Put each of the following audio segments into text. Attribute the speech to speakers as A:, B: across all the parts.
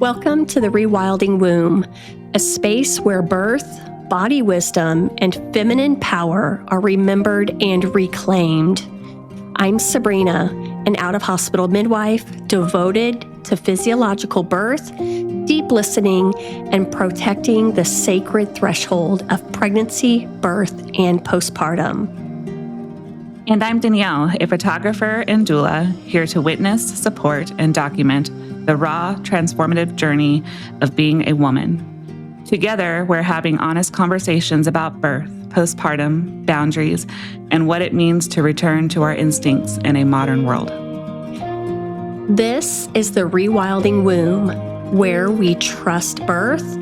A: Welcome to the Rewilding Womb, a space where birth, body wisdom, and feminine power are remembered and reclaimed. I'm Sabrina, an out-of-hospital midwife devoted to physiological birth, deep listening, and protecting the sacred threshold of pregnancy, birth, and postpartum.
B: And I'm Danielle, a photographer and doula, here to witness, support, and document the raw, transformative journey of being a woman. Together, we're having honest conversations about birth, postpartum, boundaries, and what it means to return to our instincts in a modern world.
A: This is the Rewilding Womb, where we trust birth,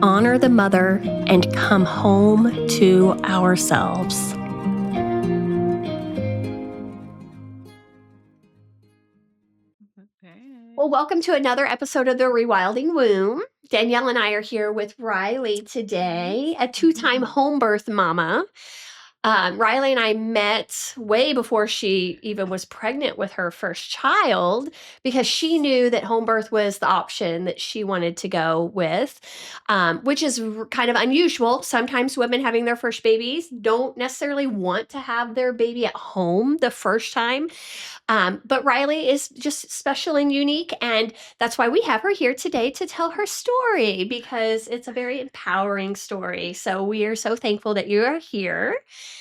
A: honor the mother, and come home to ourselves. Well, welcome to another episode of the Rewilding Womb. Danielle and I are here with Riley today, a two-time home birth mama. Riley and I met way before she even was pregnant with her first child because she knew that home birth was the option that she wanted to go with, which is kind of unusual. Sometimes women having their first babies don't necessarily want to have their baby at home the first time. But Riley is just special and unique, and that's why we have her here today to tell her story, because it's a very empowering story. So we are so thankful that you are here.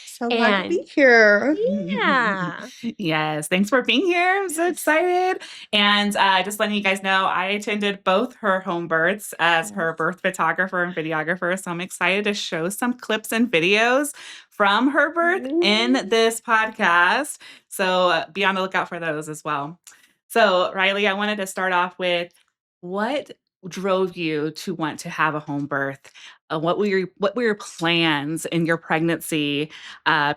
C: So glad to be here.
A: Yeah.
B: Yes, thanks for being here. I'm so excited. And just letting you guys know, I attended both her home births as her birth photographer and videographer. So I'm excited to show some clips and videos from her birth in this podcast. So be on the lookout for those as well. So Riley, I wanted to start off with what drove you to want to have a home birth? What were your plans in your pregnancy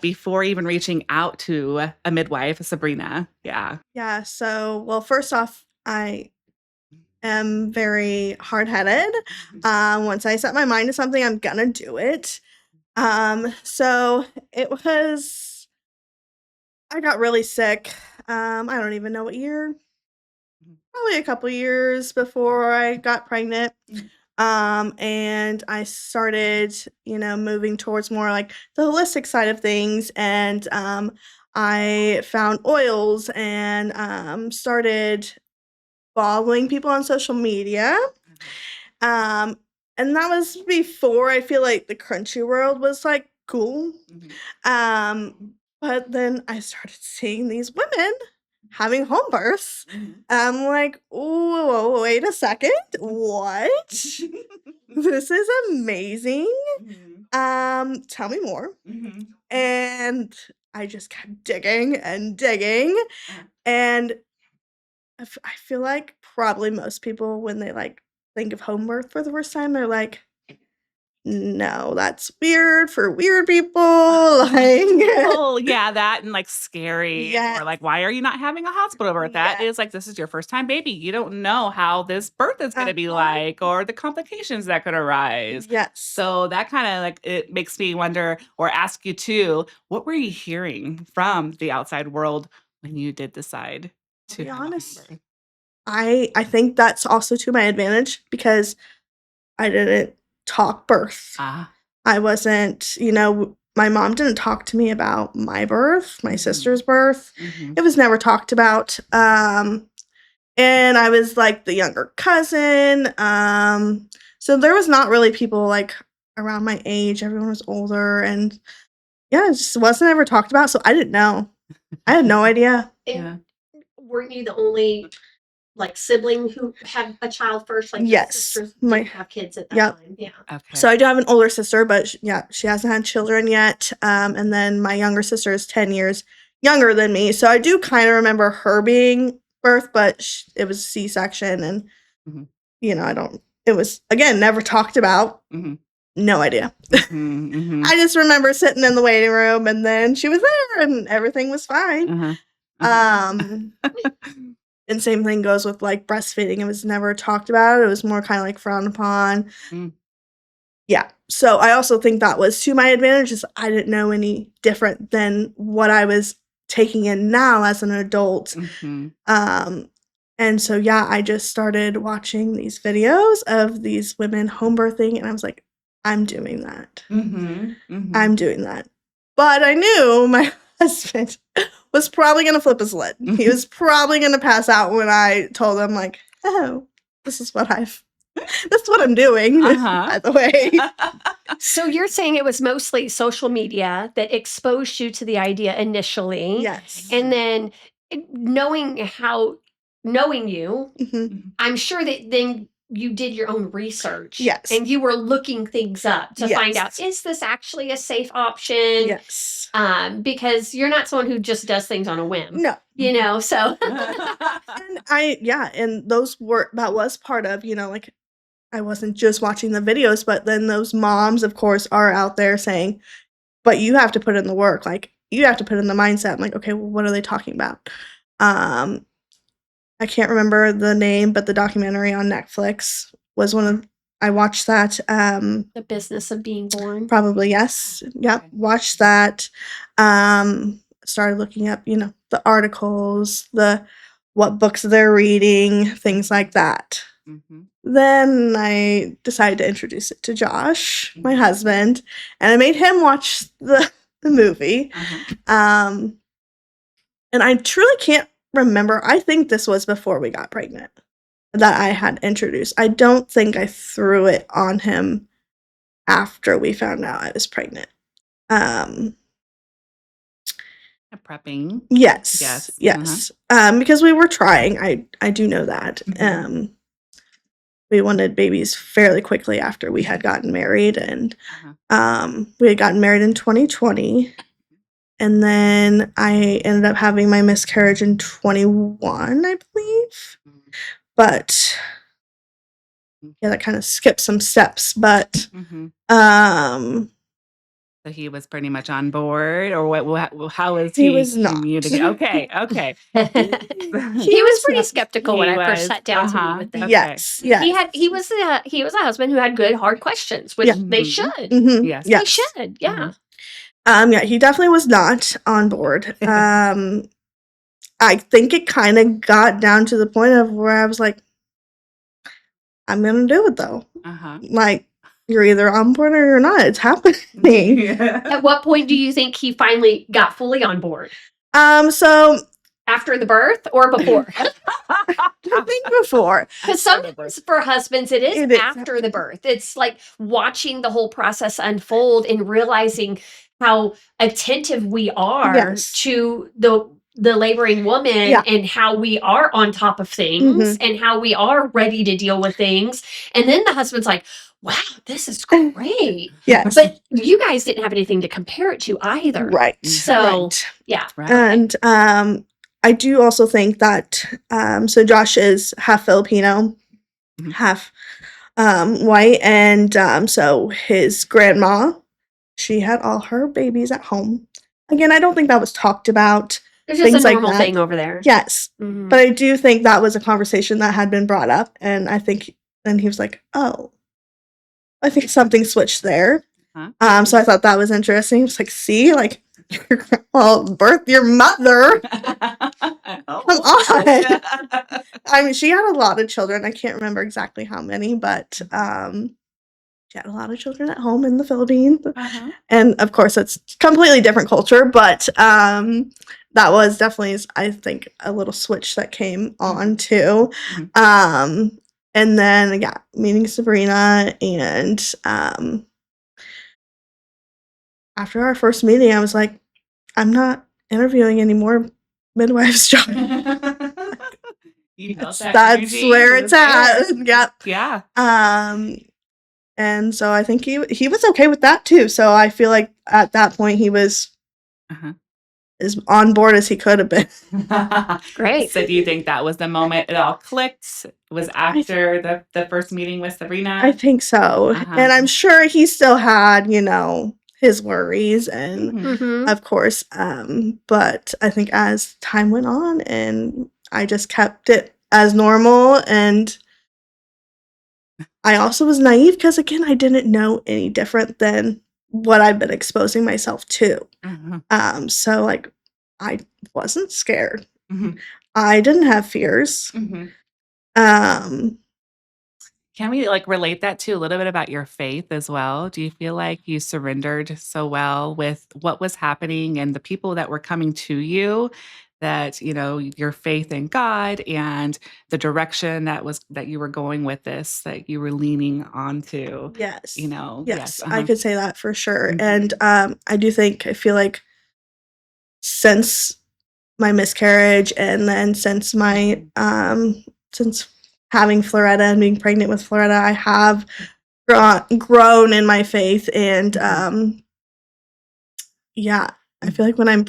B: before even reaching out to a midwife, Sabrina?
C: Yeah. So, well, first off, I am very hard-headed. Once I set my mind to something, I'm gonna do it. So it was, I got really sick. I don't even know what year. Probably a couple years before I got pregnant. And I started, moving towards more like the holistic side of things. And I found oils and started following people on social media. And that was before I feel like the crunchy world was like cool. But then I started seeing these women having home births. I'm like, oh, wait a second. What? This is amazing. Tell me more. And I just kept digging and digging. And I feel like probably most people, when they like think of home birth for the first time, they're like, no, that's weird for weird people. Like,
B: oh, yeah, that and like scary.
C: Yes.
B: Or like, why are you not having a hospital birth? That is like, this is your first time baby. You don't know how this birth is going to be like, or the complications that could arise.
C: Yes.
B: So that kind of like, it makes me wonder or ask you too, what were you hearing from the outside world when you did decide to
C: be
B: have a home
C: honest,
B: birth?
C: I think that's also to my advantage because I didn't talk birth. I wasn't, my mom didn't talk to me about my birth, my sister's birth. It was never talked about. And I was like the younger cousin. So there was not really people like around my age. Everyone was older, and yeah, it just wasn't ever talked about. So I didn't know. I had no idea.
A: And weren't you the only like sibling who had a child first? Like
C: Yes,
A: sisters didn't have kids at that time. Yeah.
B: Okay.
C: So I do have an older sister, but she hasn't had children yet. And then my younger sister is 10 years younger than me. So I do kind of remember her being birthed, but it was C-section, and it was, again, never talked about. No idea. I just remember sitting in the waiting room, and then she was there and everything was fine. And same thing goes with like breastfeeding. It was never talked about. It was more kind of like frowned upon. Yeah. So I also think that was to my advantage, is I didn't know any different than what I was taking in now as an adult. And so, yeah, I just started watching these videos of these women home birthing, and I was like, I'm doing that. I'm doing that. But I knew my husband was probably going to flip his lid. He was probably going to pass out when I told him, like, oh, this is what I'm doing, by the way.
A: So you're saying it was mostly social media that exposed you to the idea initially.
C: Yes.
A: And then knowing you, I'm sure that then you did your own research.
C: Yes.
A: And you were looking things up to find out, is this actually a safe option?
C: Yes.
A: Because you're not someone who just does things on a whim.
C: No.
A: You know, so.
C: And and that was part of, like, I wasn't just watching the videos, but then those moms, of course, are out there saying, but you have to put in the work. Like, you have to put in the mindset. I'm like, okay, well, what are they talking about? I can't remember the name, but the documentary on Netflix was I watched that.
A: The Business of Being Born.
C: Probably, yes. Yep. Watched that. Started looking up, the articles, what books they're reading, things like that. Then I decided to introduce it to Josh, my husband, and I made him watch the movie. And I truly can't remember. I think this was before we got pregnant that I had introduced. I don't think I threw it on him after we found out I was pregnant.
B: Prepping.
C: Yes. Because we were trying. I do know that. We wanted babies fairly quickly after we had gotten married, and we had gotten married in 2020, and then I ended up having my miscarriage in 21, I believe. But yeah, that kind of skipped some steps. But
B: so he was pretty much on board, or how was
C: he was not.
B: Okay.
A: He was pretty skeptical when I first sat down to meet with him.
C: Okay. Yes.
A: He was a husband who had good, hard questions, which they should.
B: Yes.
A: They should. Yeah.
C: Yeah, he definitely was not on board. I think it kind of got down to the point of where I was like, I'm gonna do it though. Like, you're either on board or you're not. It's happening.
A: At what point do you think he finally got fully on board?
C: So
A: after the birth or before?
C: I think before.
A: Because sometimes for husbands, it is after the birth. It's like watching the whole process unfold and realizing how attentive we are to the laboring woman and how we are on top of things and how we are ready to deal with things. And then the husband's like, wow, this is great.
C: Yes.
A: But you guys didn't have anything to compare it to either.
C: Right.
A: So,
C: Right. And I do also think that, so Josh is half Filipino, half white. And so his grandma, she had all her babies at home. Again, I don't think that was talked about.
A: It's just a normal thing over there.
C: Yes. But I do think that was a conversation that had been brought up. And I think then he was like, oh, I think something switched there. So I thought that was interesting. It's like, see, like, your grandma birthed your mother. Come on. I mean, she had a lot of children. I can't remember exactly how many, but she had a lot of children at home in the Philippines. And of course, it's completely different culture, but that was definitely, I think, a little switch that came on too. And then, meeting Sabrina, and after our first meeting, I was like, I'm not interviewing any more midwives' jobs. That's where it's at. Yep.
B: Yeah.
C: And so I think he was okay with that too. So I feel like at that point he was as on board as he could have been.
A: Great.
B: So do you think that was the moment it all clicked? Was after the first meeting with Sabrina?
C: I think so. And I'm sure he still had, his worries and of course, but I think as time went on and I just kept it as normal, and I also was naive because, again, I didn't know any different than what I've been exposing myself to. So, like, I wasn't scared. I didn't have fears.
B: Mhm.
C: Um,
B: Can we like relate that to a little bit about your faith as well? Do you feel like you surrendered so well with what was happening and the people that were coming to you that, your faith in God and the direction that you were going with this, that you were leaning onto,
C: yes.
B: yes.
C: Yes, I could say that for sure.
B: Mhm.
C: And I feel like since my miscarriage and then since my since having Floretta and being pregnant with Floretta, I have grown in my faith. And yeah, I feel like when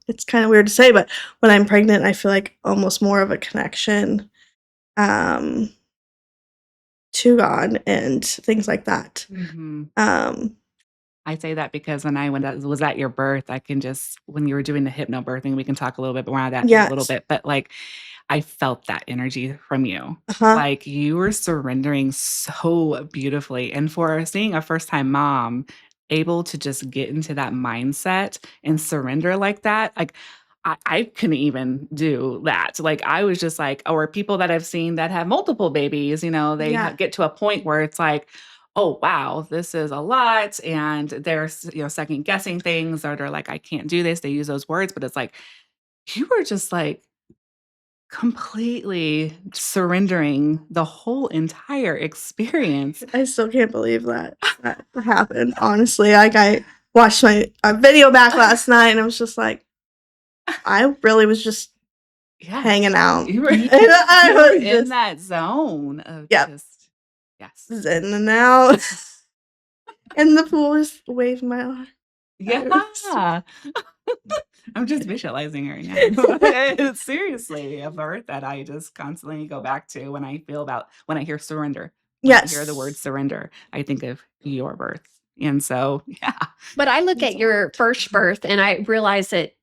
C: it's kind of weird to say, but when I'm pregnant, I feel like almost more of a connection um to God and things like that.
B: Mhm.
C: Um
B: I say that because when I was at your birth, I can just when you were doing the hypnobirthing, we can talk a little bit more on that in a little
C: yes.
B: bit, but, like, I felt that energy from you.
C: Uh-huh.
B: Like, you were surrendering so beautifully, and for seeing a first-time mom able to just get into that mindset and surrender like that, like, I couldn't even do that. Like, I was just like or people that I've seen that have multiple babies, they
C: Yeah.
B: get to a point where it's like, oh wow, this is a lot. And they're, second guessing things or they're like, I can't do this. They use those words, but it's like, you were just like completely surrendering the whole entire experience.
C: I still can't believe that happened. Honestly, like I watched my video back last night, and I was just like, I really was just
B: Yeah.
C: hanging out.
B: You were,
C: And I
B: you were
C: was
B: in
C: just
B: that zone of
C: Yep.
B: just, yes.
C: in and out, and the pool was waving my arm.
B: Yeah. I'm just visualizing her now. It's seriously a birth that I just constantly go back to when I hear surrender. When I hear the word
C: Yes.
B: surrender, I think of your birth. And so, yeah.
A: But I look
B: That's
A: at
B: a
A: your
B: lot.
A: first birth and I realize that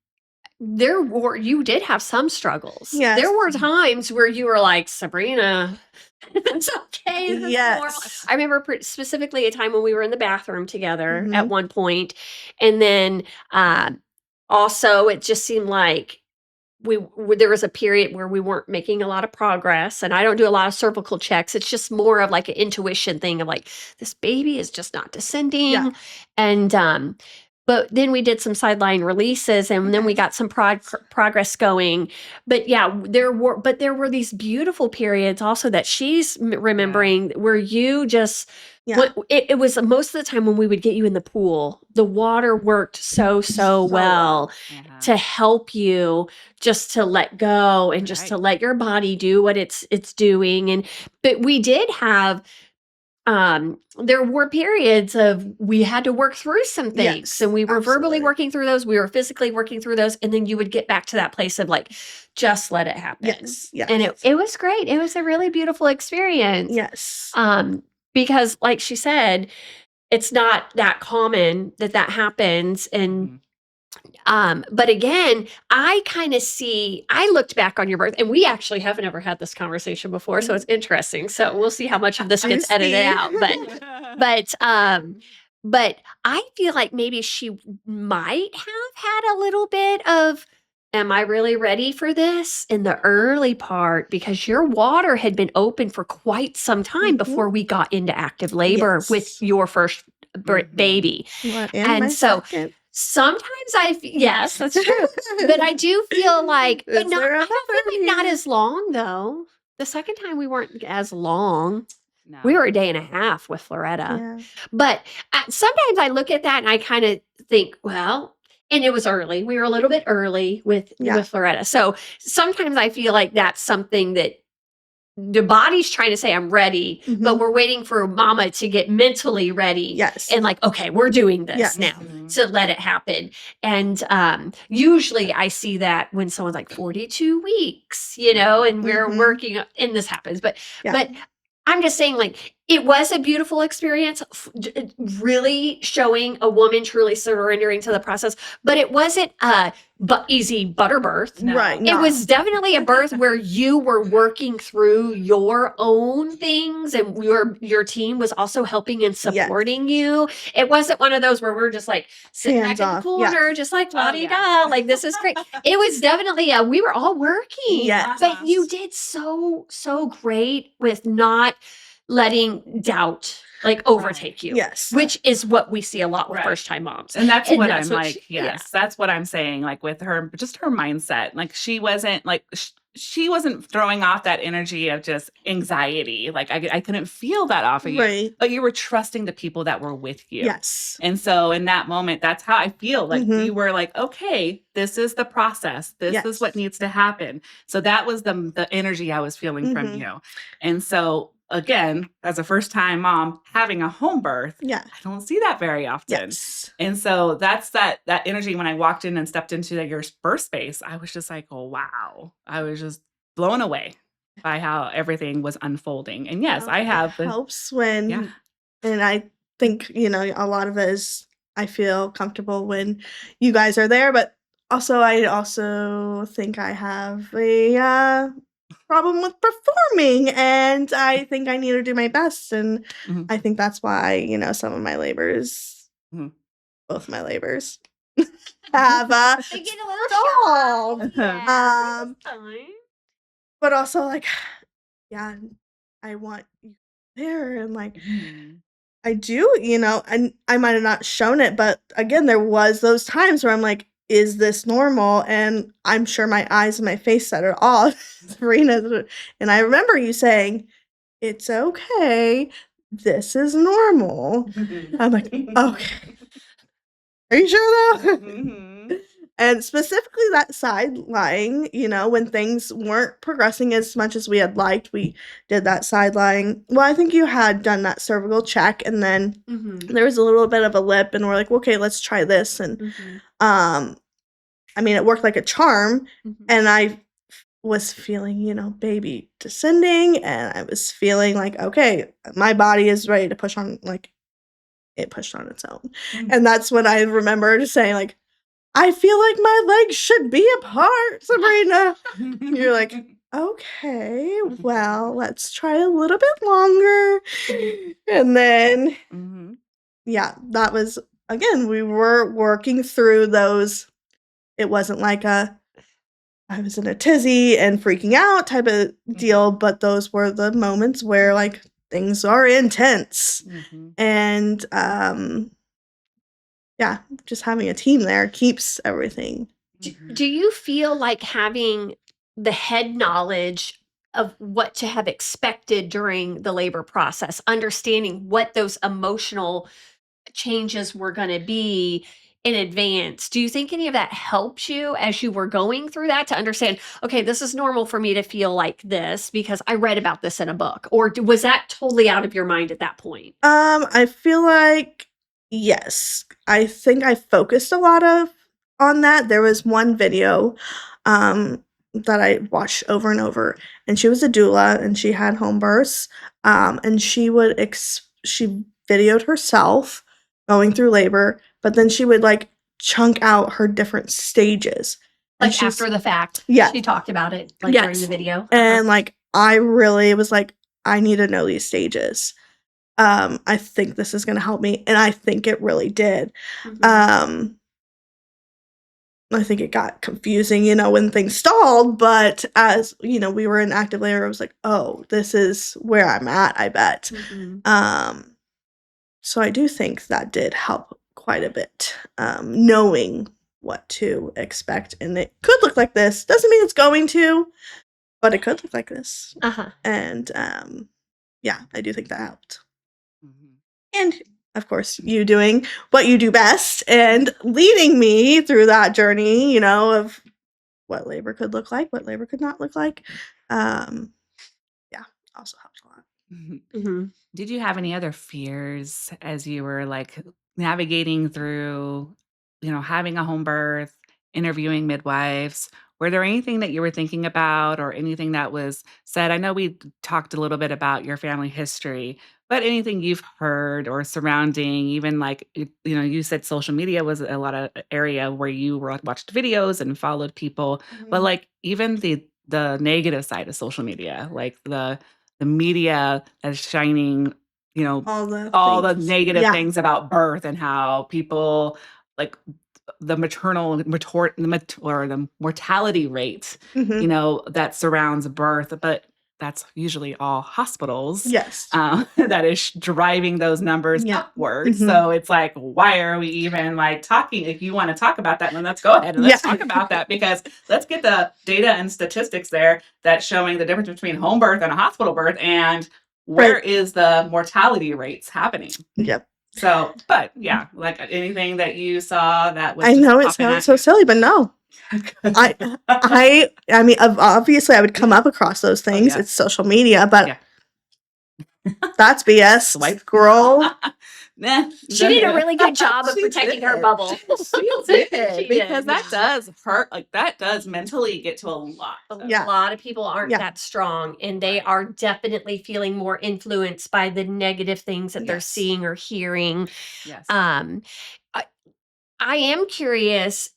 A: you did have some struggles.
C: Yes.
A: There were times where you were like, Sabrina, it's okay. This is normal.
C: Yes.
A: I remember specifically a time when we were in the bathroom together
C: Mhm.
A: at one point, and then also it just seemed like there was a period where we weren't making a lot of progress, and I don't do a lot of cervical checks. It's just more of like an intuition thing of like, this baby is just not descending.
C: Yeah.
A: And but then we did some sideline releases, and then we
C: Yes.
A: got some progress going. But yeah, there were these beautiful periods also that she's remembering where you just
C: Yeah.
A: it was most of the time when we would get you in the pool, the water worked so well
B: Yeah.
A: to help you just to let go and just to
B: Right.
A: let your body do what it's doing. But we did have there were periods of we had to work through some things,
C: Yes,
A: and we were verbally
C: absolutely.
A: working through those, we were physically working through those, and then you would get back to that place of like, just let it happen.
C: Yes.
A: And
C: Yes.
A: it was great. It was a really beautiful experience.
C: Yes.
A: Because like she said, it's not that common that happens. And but again, I looked back on your birth, and we actually haven't ever had this conversation before, so it's interesting. So we'll see how much of this gets edited out. But I feel like maybe she might have had a little bit of, am I really ready for this in the early part? Because your water had been open for quite some time
C: Mhm.
A: before we got into active labor with
C: Yes.
A: your first baby.
C: And
A: And
C: my
A: so
C: second.
A: sometimes yes, that's true. But I do feel like, but
C: Is
A: not,
C: there
A: I
C: a
A: don't feel like not
C: third?
A: as long though. The second time we weren't as long.
B: No.
A: We were a day and a half with Floretta.
C: Yeah.
A: But sometimes I look at that and I kind of think, well, and it was early. We were a little bit early with Floretta. So sometimes I feel like that's something that the body's trying to say, I'm ready, but
C: Mhm.
A: we're waiting for mama to get mentally ready.
C: Yes.
A: And like, okay, we're doing this
C: Yes.
A: now to let it happen. And usually I see that when someone's like 42 weeks, and we're
C: Mhm.
A: working and this happens. But
C: Yeah.
A: but I'm just saying, like, It was a beautiful experience, really showing a woman truly surrendering to the process, but it wasn't a easy butter birth.
B: No.
C: Right.
A: It
C: No.
A: was definitely a birth where you were working through your own things, and your team was also helping and supporting you. It wasn't one of those where we're just like sitting
C: Hands
A: back in the
C: off. Yeah.
A: corner, just like la di
B: yeah.
A: da, like this is great. It was definitely we were all working,
C: Yes.
A: but you did so great with not letting doubt like overtake you.
C: Yes.
A: Which is what we see a lot with
B: Right.
A: first time moms.
B: And that's what I'm
A: what
B: like, yes, that's what I'm saying. Like with her, just her mindset. Like she wasn't like, she wasn't throwing off that energy of just anxiety. Like I couldn't feel that off of you.
C: Right.
B: But you were trusting the people that were with you.
C: Yes.
B: And so in that moment, that's how I feel. Like
C: Mhm.
B: you were like, okay, this is the process. This
C: Yes.
B: is what needs to happen. So that was the energy I was feeling from
C: Mhm.
B: you. And so again, as a first time mom having a home birth,
C: Yeah.
B: I don't see that very often.
C: Yes.
B: And so that's that energy when I walked in and stepped into your birth space, I was just like, oh, wow. I was just blown away by how everything was unfolding. And yes, I have
C: It helps when,
B: yeah.
C: and I think, a lot of it is I feel comfortable when you guys are there, but I also think I have a problem with performing, and I think I need to do my best, and
B: Mhm.
C: I think that's why, some of my labors,
B: Mhm.
C: both my labors, have
A: They get a little
C: stalled.
A: shy. Yeah,
C: Um,
A: that's fine.
C: But also, like, yeah, I want you there, and like,
B: Mhm.
C: I do, and I might have not shown it, but again, there was those times where I'm like, is this normal? And I'm sure my eyes and my face said it all. Sabrina, and I remember you saying, it's okay. This is normal. I'm like, okay. Are you sure though?
B: Mhm.
C: And specifically that side lying, when things weren't progressing as much as we had liked, we did that side lying. Well, I think you had done that cervical check, and then there was a little bit of a lip, and we're like, okay, let's try this. And it worked like a charm, and I was feeling, baby descending, and I was feeling like, okay, my body is ready to push on, like, it pushed on its own. And that's when I remembered saying, like, I feel like my legs should be apart, Sabrina. You're like, okay, well, let's try a little bit longer. And then,
B: Mhm.
C: yeah, that was, again, we were working through those. It wasn't like I was in a tizzy and freaking out type of deal, but those were the moments where, like, things are intense.
B: Mhm.
C: And, yeah, just having a team there keeps everything.
A: Do you feel like having the head knowledge of what to have expected during the labor process, understanding what those emotional changes were going to be in advance, do you think any of that helped you as you were going through that to understand, okay, this is normal for me to feel like this because I read about this in a book? Or was that totally out of your mind at that point?
C: I feel like, yes. I think I focused a lot on that. There was one video that I watched over and over, and she was a doula, and she had home births, and she videoed herself going through labor, but then she would, like, chunk out her different stages. And
A: Like after the fact,
C: Yeah.
A: she talked about it like during the
C: Yes.
A: video.
C: And, like, I really was like, I need to know these stages. I think this is gonna help me, and I think it really did. I think it got confusing, when things stalled, but as, we were in active labor, I was like, "Oh, this is where I'm at, I bet." So I do think that did help quite a bit, knowing what to expect, and it could look like this. Doesn't mean it's going to, but it could look like this. And, yeah, I do think that helped. And, of course, you doing what you do best and leading me through that journey, of what labor could look like, what labor could not look like. Yeah, also helps a lot.
B: Did you have any other fears as you were like navigating through, having a home birth, interviewing midwives? were there anything that you were thinking about or anything that was said? I know we talked a little bit about your family history, but anything you've heard or surrounding, even like, you said social media was a lot of area where you watched videos and followed people, but like even the negative side of social media, like the media as shining, all the negative
C: Yeah.
B: things about birth and how people like the the mortality rate,
C: Mhm.
B: that surrounds birth, but that's usually all hospitals
C: Yes.
B: that is driving those numbers
C: Yeah.
B: upwards.
C: Mhm.
B: So it's like, why are we even like talking? If you want to talk about that, then let's go ahead and let's
C: Yeah.
B: talk about that, because let's get the data and statistics there that's showing the difference between home birth and a hospital birth, and where
C: Right.
B: is the mortality rates happening.
C: Yep.
B: So, but yeah, like anything that you saw that was
C: I
B: just
C: know it
B: popping
C: sounds
B: at
C: so
B: you.
C: silly, but no. I mean, obviously, I would come up across those things.
B: yeah.
C: It's social media, but
B: Yeah.
C: that's BS.
B: Swipe.
C: Girl.
B: Nah,
A: She did a really good job of
B: She
A: protecting her
B: did.
A: bubble.
B: She did,
A: She
B: because
A: did.
B: that does hurt. Like that does mentally get to a lot.
C: Yeah.
A: A lot of people aren't
C: Yeah.
A: that strong, and they
B: Right.
A: are definitely feeling more influenced by the negative things that they're
B: Yes.
A: seeing or hearing.
B: Yes.
A: I, I am curious.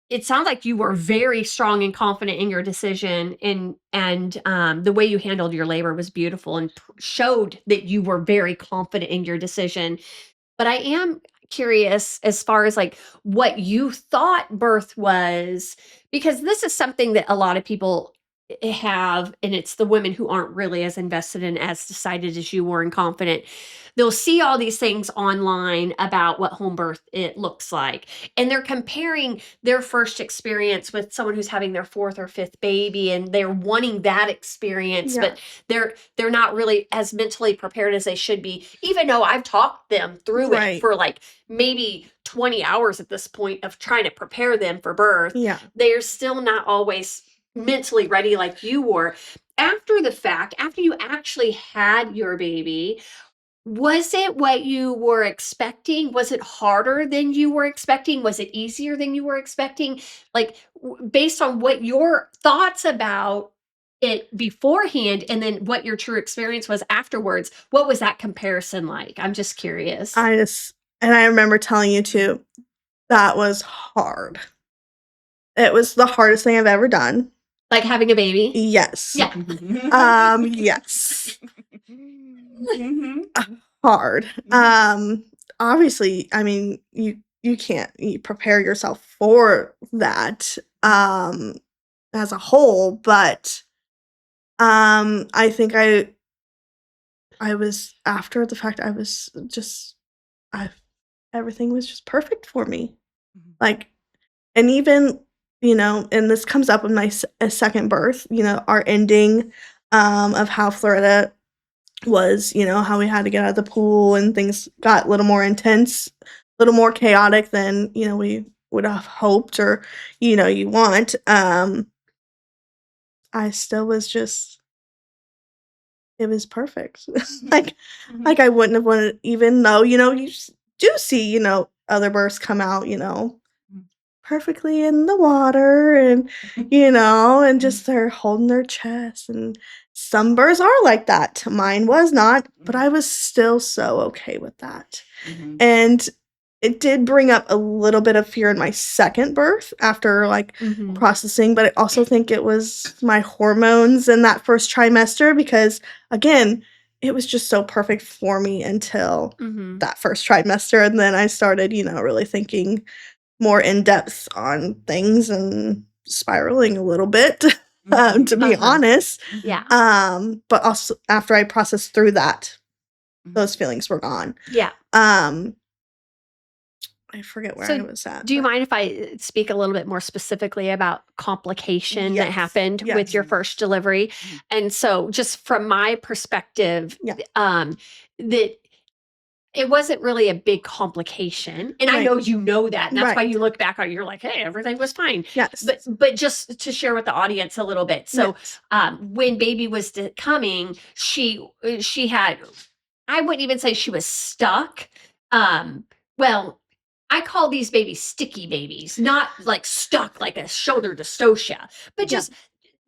A: It sounds like you were very strong and confident in your decision, and the way you handled your labor was beautiful and showed that you were very confident in your decision. But I am curious as far as like what you thought birth was, because this is something that a lot of people have, and it's the women who aren't really as invested and as decided as you were and confident. They'll see all these things online about what home birth it looks like, and they're comparing their first experience with someone who's having their fourth or fifth baby, and they're wanting that experience,
C: Yeah.
A: but they're not really as mentally prepared as they should be, even though I've talked them through it
C: Right.
A: for like maybe 20 hours at this point of trying to prepare them for birth.
C: Yeah.
A: They're still not always mentally ready like you were. After the fact, after you actually had your baby, was it what you were expecting? Was it harder than you were expecting? Was it easier than you were expecting? Like, based on what your thoughts about it beforehand and then what your true experience was afterwards, what was that comparison like? I'm just curious.
C: And I remember telling you too, that was hard. It was the hardest thing I've ever done.
A: Like having a baby?
C: Yes.
A: Yeah.
C: Yes.
B: Mhm.
C: Hard. Obviously, I mean, you can't prepare yourself for that as a whole, but I think I was, after the fact, I was just everything was just perfect for me.
B: Mhm.
C: Like, and even, and this comes up in my second birth, our ending of how Florida was, how we had to get out of the pool and things got a little more intense, a little more chaotic than, we would have hoped or, you want. I still was just, it was perfect. Like,
B: Mhm.
C: like I wouldn't have wanted, even though, you do see, other births come out,
B: Mhm.
C: perfectly in the water and, and just they're holding their chest, and some births are like that. Mine was not, but I was still so okay with that.
B: Mhm.
C: And it did bring up a little bit of fear in my second birth after like
A: Mhm.
C: processing, but I also think it was my hormones in that first trimester, because again, it was just so perfect for me until
A: Mhm.
C: that first trimester, and then I started, really thinking more in depth on things and spiraling a little bit, to be
A: Uh-huh.
C: honest.
A: Yeah.
C: But also after I processed through that,
B: Mhm.
C: those feelings were gone.
A: Yeah.
C: I forget where
A: So
C: I was at.
A: do you
C: but-
A: mind if I speak a little bit more specifically about complication that
C: Yes,
A: happened with your
C: yes.
A: first delivery?
B: Mhm.
A: And so just from my perspective,
C: Yeah.
A: that it wasn't really a big complication. And I
C: Right.
A: know you know that. And that's why
C: Right.
A: you look back on it, you're like, hey, everything was fine.
C: Yes.
A: But just to share with the audience a little bit. So
C: Yes.
A: when baby was coming, she had, I wouldn't even say she was stuck. Well, I call these babies sticky babies, not like stuck like a shoulder dystocia, but just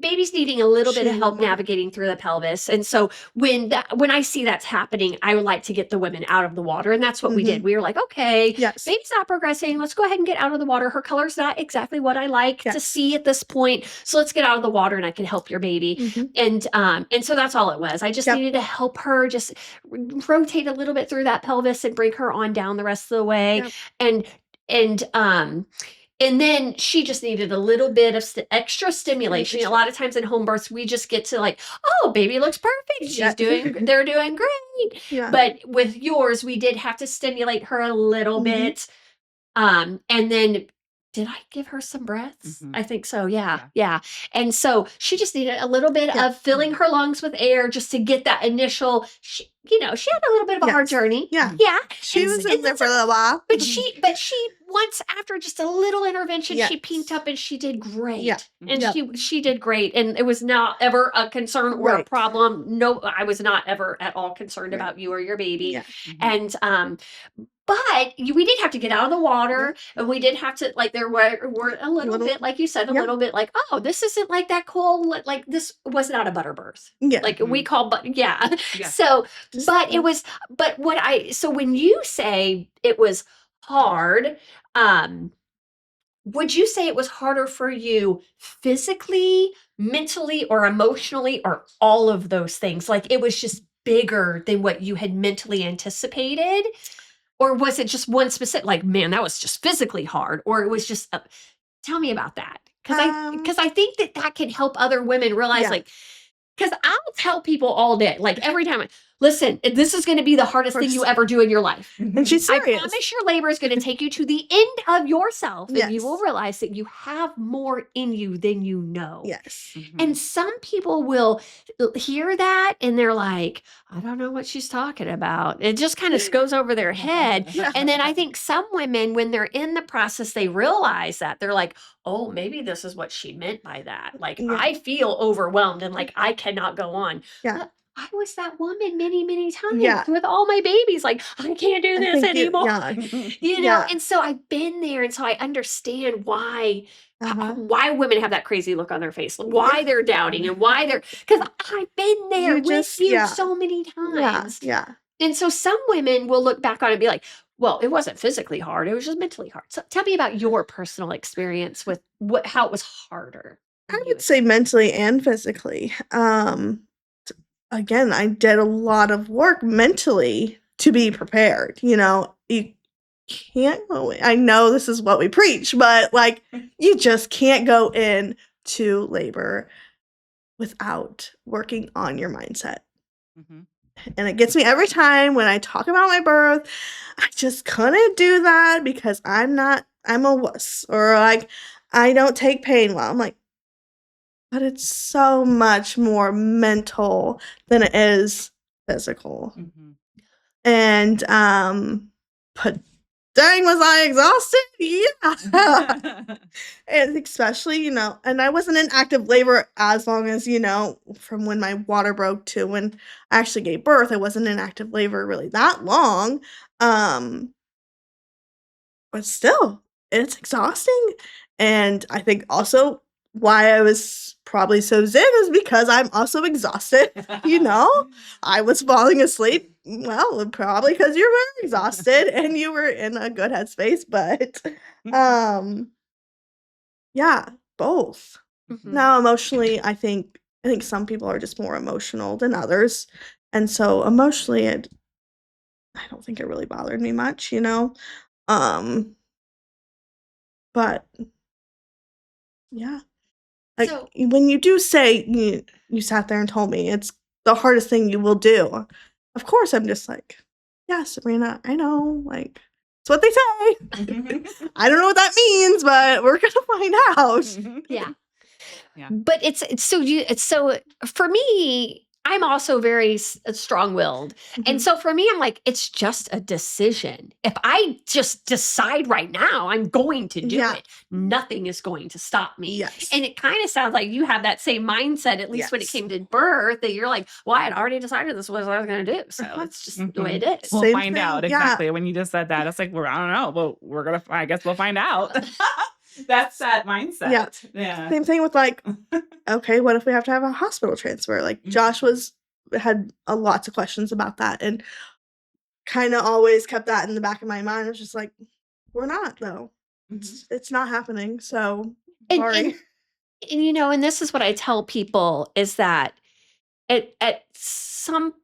A: babies needing a little bit of help navigating through the pelvis. And so when I see that's happening, I would like to get the women out of the water. And that's what we did. We were like, okay, baby's not progressing. Let's go ahead and get out of the water. Her color's not exactly what I like to see at this point. So let's get out of the water and I can help your baby. And so that's all it was. I just needed to help her just rotate a little bit through that pelvis and bring her on down the rest of the way. And then she just needed a little bit of extra stimulation. A lot of times in home births, we just get to like, oh, baby looks perfect. They're doing great. But with yours, we did have to stimulate her a little bit. And then did I give her some breaths? I think so. Yeah. And so she just needed a little bit of filling her lungs with air just to get that initial, she had a little bit of a hard journey. Yeah.
C: She was in there for a little while.
A: But she once after just a little intervention, she pinked up and she did great. And she did great. And it was not ever a concern or a problem. No, I was not ever at all concerned about you or your baby. And but we did have to get out of the water, and we did have to, like, there were a little bit, like you said, a little bit like, oh, this isn't like that cool, like this was not a butter birth. Like we call, So, but it was, so when you say it was hard, would you say it was harder for you physically, mentally, or emotionally, or all of those things? Like it was just bigger than what you had mentally anticipated? Or was it just one specific, like, man, that was just physically hard? Or it was just, tell me about that. Because I think that can help other women realize, like, because I'll tell people all day, like every time, listen, this is going to be the hardest thing you ever do in your life.
C: And she's serious.
A: I promise your labor is going to take you to the end of yourself. And you will realize that you have more in you than you know. And some people will hear that and they're like, I don't know what she's talking about. It just kind of goes over their head. And then I think some women, when they're in the process, they realize that they're like, oh, maybe this is what she meant by that. Like, I feel overwhelmed and like, I cannot go on. But I was that woman many, many times with all my babies. Like, I can't do this anymore. You know, and so I've been there. And so I understand why women have that crazy look on their face, why they're doubting and why because I've been there with you so many times. And so some women will look back on it and be like, well, it wasn't physically hard. It was just mentally hard. So tell me about your personal experience with how it was harder.
C: I would say mentally and physically. Again, I did a lot of work mentally to be prepared. You know, you can't go in. I know this is what we preach, but like, you just can't go into labor without working on your mindset. And it gets me every time when I talk about my birth. I just couldn't do that because I'm a wuss, or like, I don't take pain well. I'm like, but it's so much more mental than it is physical. And but dang, was I exhausted? And especially, you know, and I wasn't in active labor as long as, you know, from when my water broke to when I actually gave birth. I wasn't in active labor really that long. But still, it's exhausting. And I think also why I was probably so zen is because I'm also exhausted. You know, I was falling asleep. Well, probably because you were exhausted and you were in a good headspace. But both. Now, emotionally, I think some people are just more emotional than others, and so emotionally, I don't think it really bothered me much. You know, but yeah. Like, so, when you do say you sat there and told me it's the hardest thing you will do, of course I'm just like, yeah, Sabrina, I know, like, it's what they say. I don't know what that means, but we're gonna find out.
A: But it's so for me, I'm also very strong-willed. And
C: Mhm.
A: so for me, I'm like, it's just a decision. If I just decide right now I'm going to do
C: Yeah.
A: it, nothing is going to stop me.
C: Yes.
A: And it kind of sounds like you have that same mindset, at least when it
C: Yes.
A: came to birth, that you're like, well, I had already decided this was what I was going to do. So
C: Uh-huh.
A: it's just the way it is.
B: We'll
C: Same
B: find
C: thing,
B: out.
C: yeah.
B: Exactly. When you just said that, it's like, well, I don't know, but we're going to, I guess we'll find out. That's that mindset.
C: Yeah.
B: Yeah.
C: Same thing with like, okay, what if we have to have a hospital transfer? Like Josh had lots of questions about that, and kind of always kept that in the back of my mind. It's just like, we're not though. It's not happening. So
A: And,
C: sorry.
A: and you know, and this is what I tell people is that at some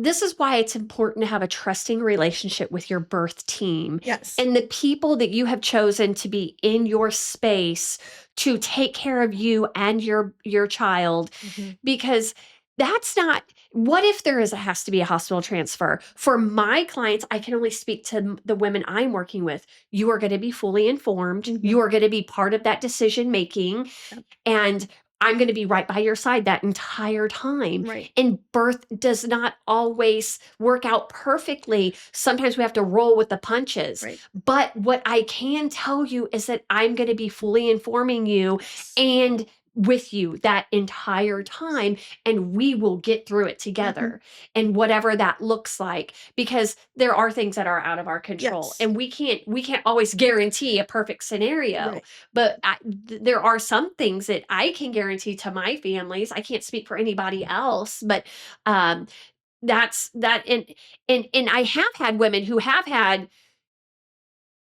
A: this is why it's important to have a trusting relationship with your birth team
C: Yes.
A: and the people that you have chosen to be in your space to take care of you and your child,
C: Mhm.
A: because that's not what if there has to be a hospital transfer. For my clients, I can only speak to the women I'm working with. You are going to be fully informed.
C: Mhm.
A: You are going to be part of that decision making.
C: Yep.
A: And I'm going to be right by your side that entire time.
C: Right.
A: And birth does not always work out perfectly. Sometimes we have to roll with the punches.
C: Right.
A: But what I can tell you is that I'm going to be fully informing you and with you that entire time, and we will get through it together. And whatever that looks like, because there are things that are out of our control.
C: Yes.
A: And we can't always guarantee a perfect scenario.
C: Right.
A: But there are some things that I can guarantee to my families. I can't speak for anybody else, but that's that. And I have had women who have had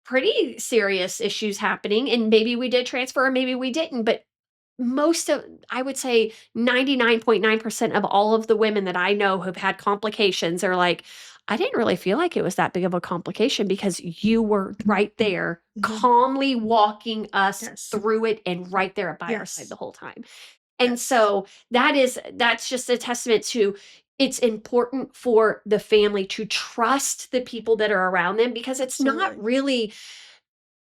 A: pretty serious issues happening, and maybe we did transfer, or maybe we didn't. But I would say 99.9% of all of the women that I know who've had complications are like, I didn't really feel like it was that big of a complication because you were right there, calmly walking us through it and right there by our side the whole time. And so that's just a testament to it's important for the family to trust the people that are around them, because it's not really.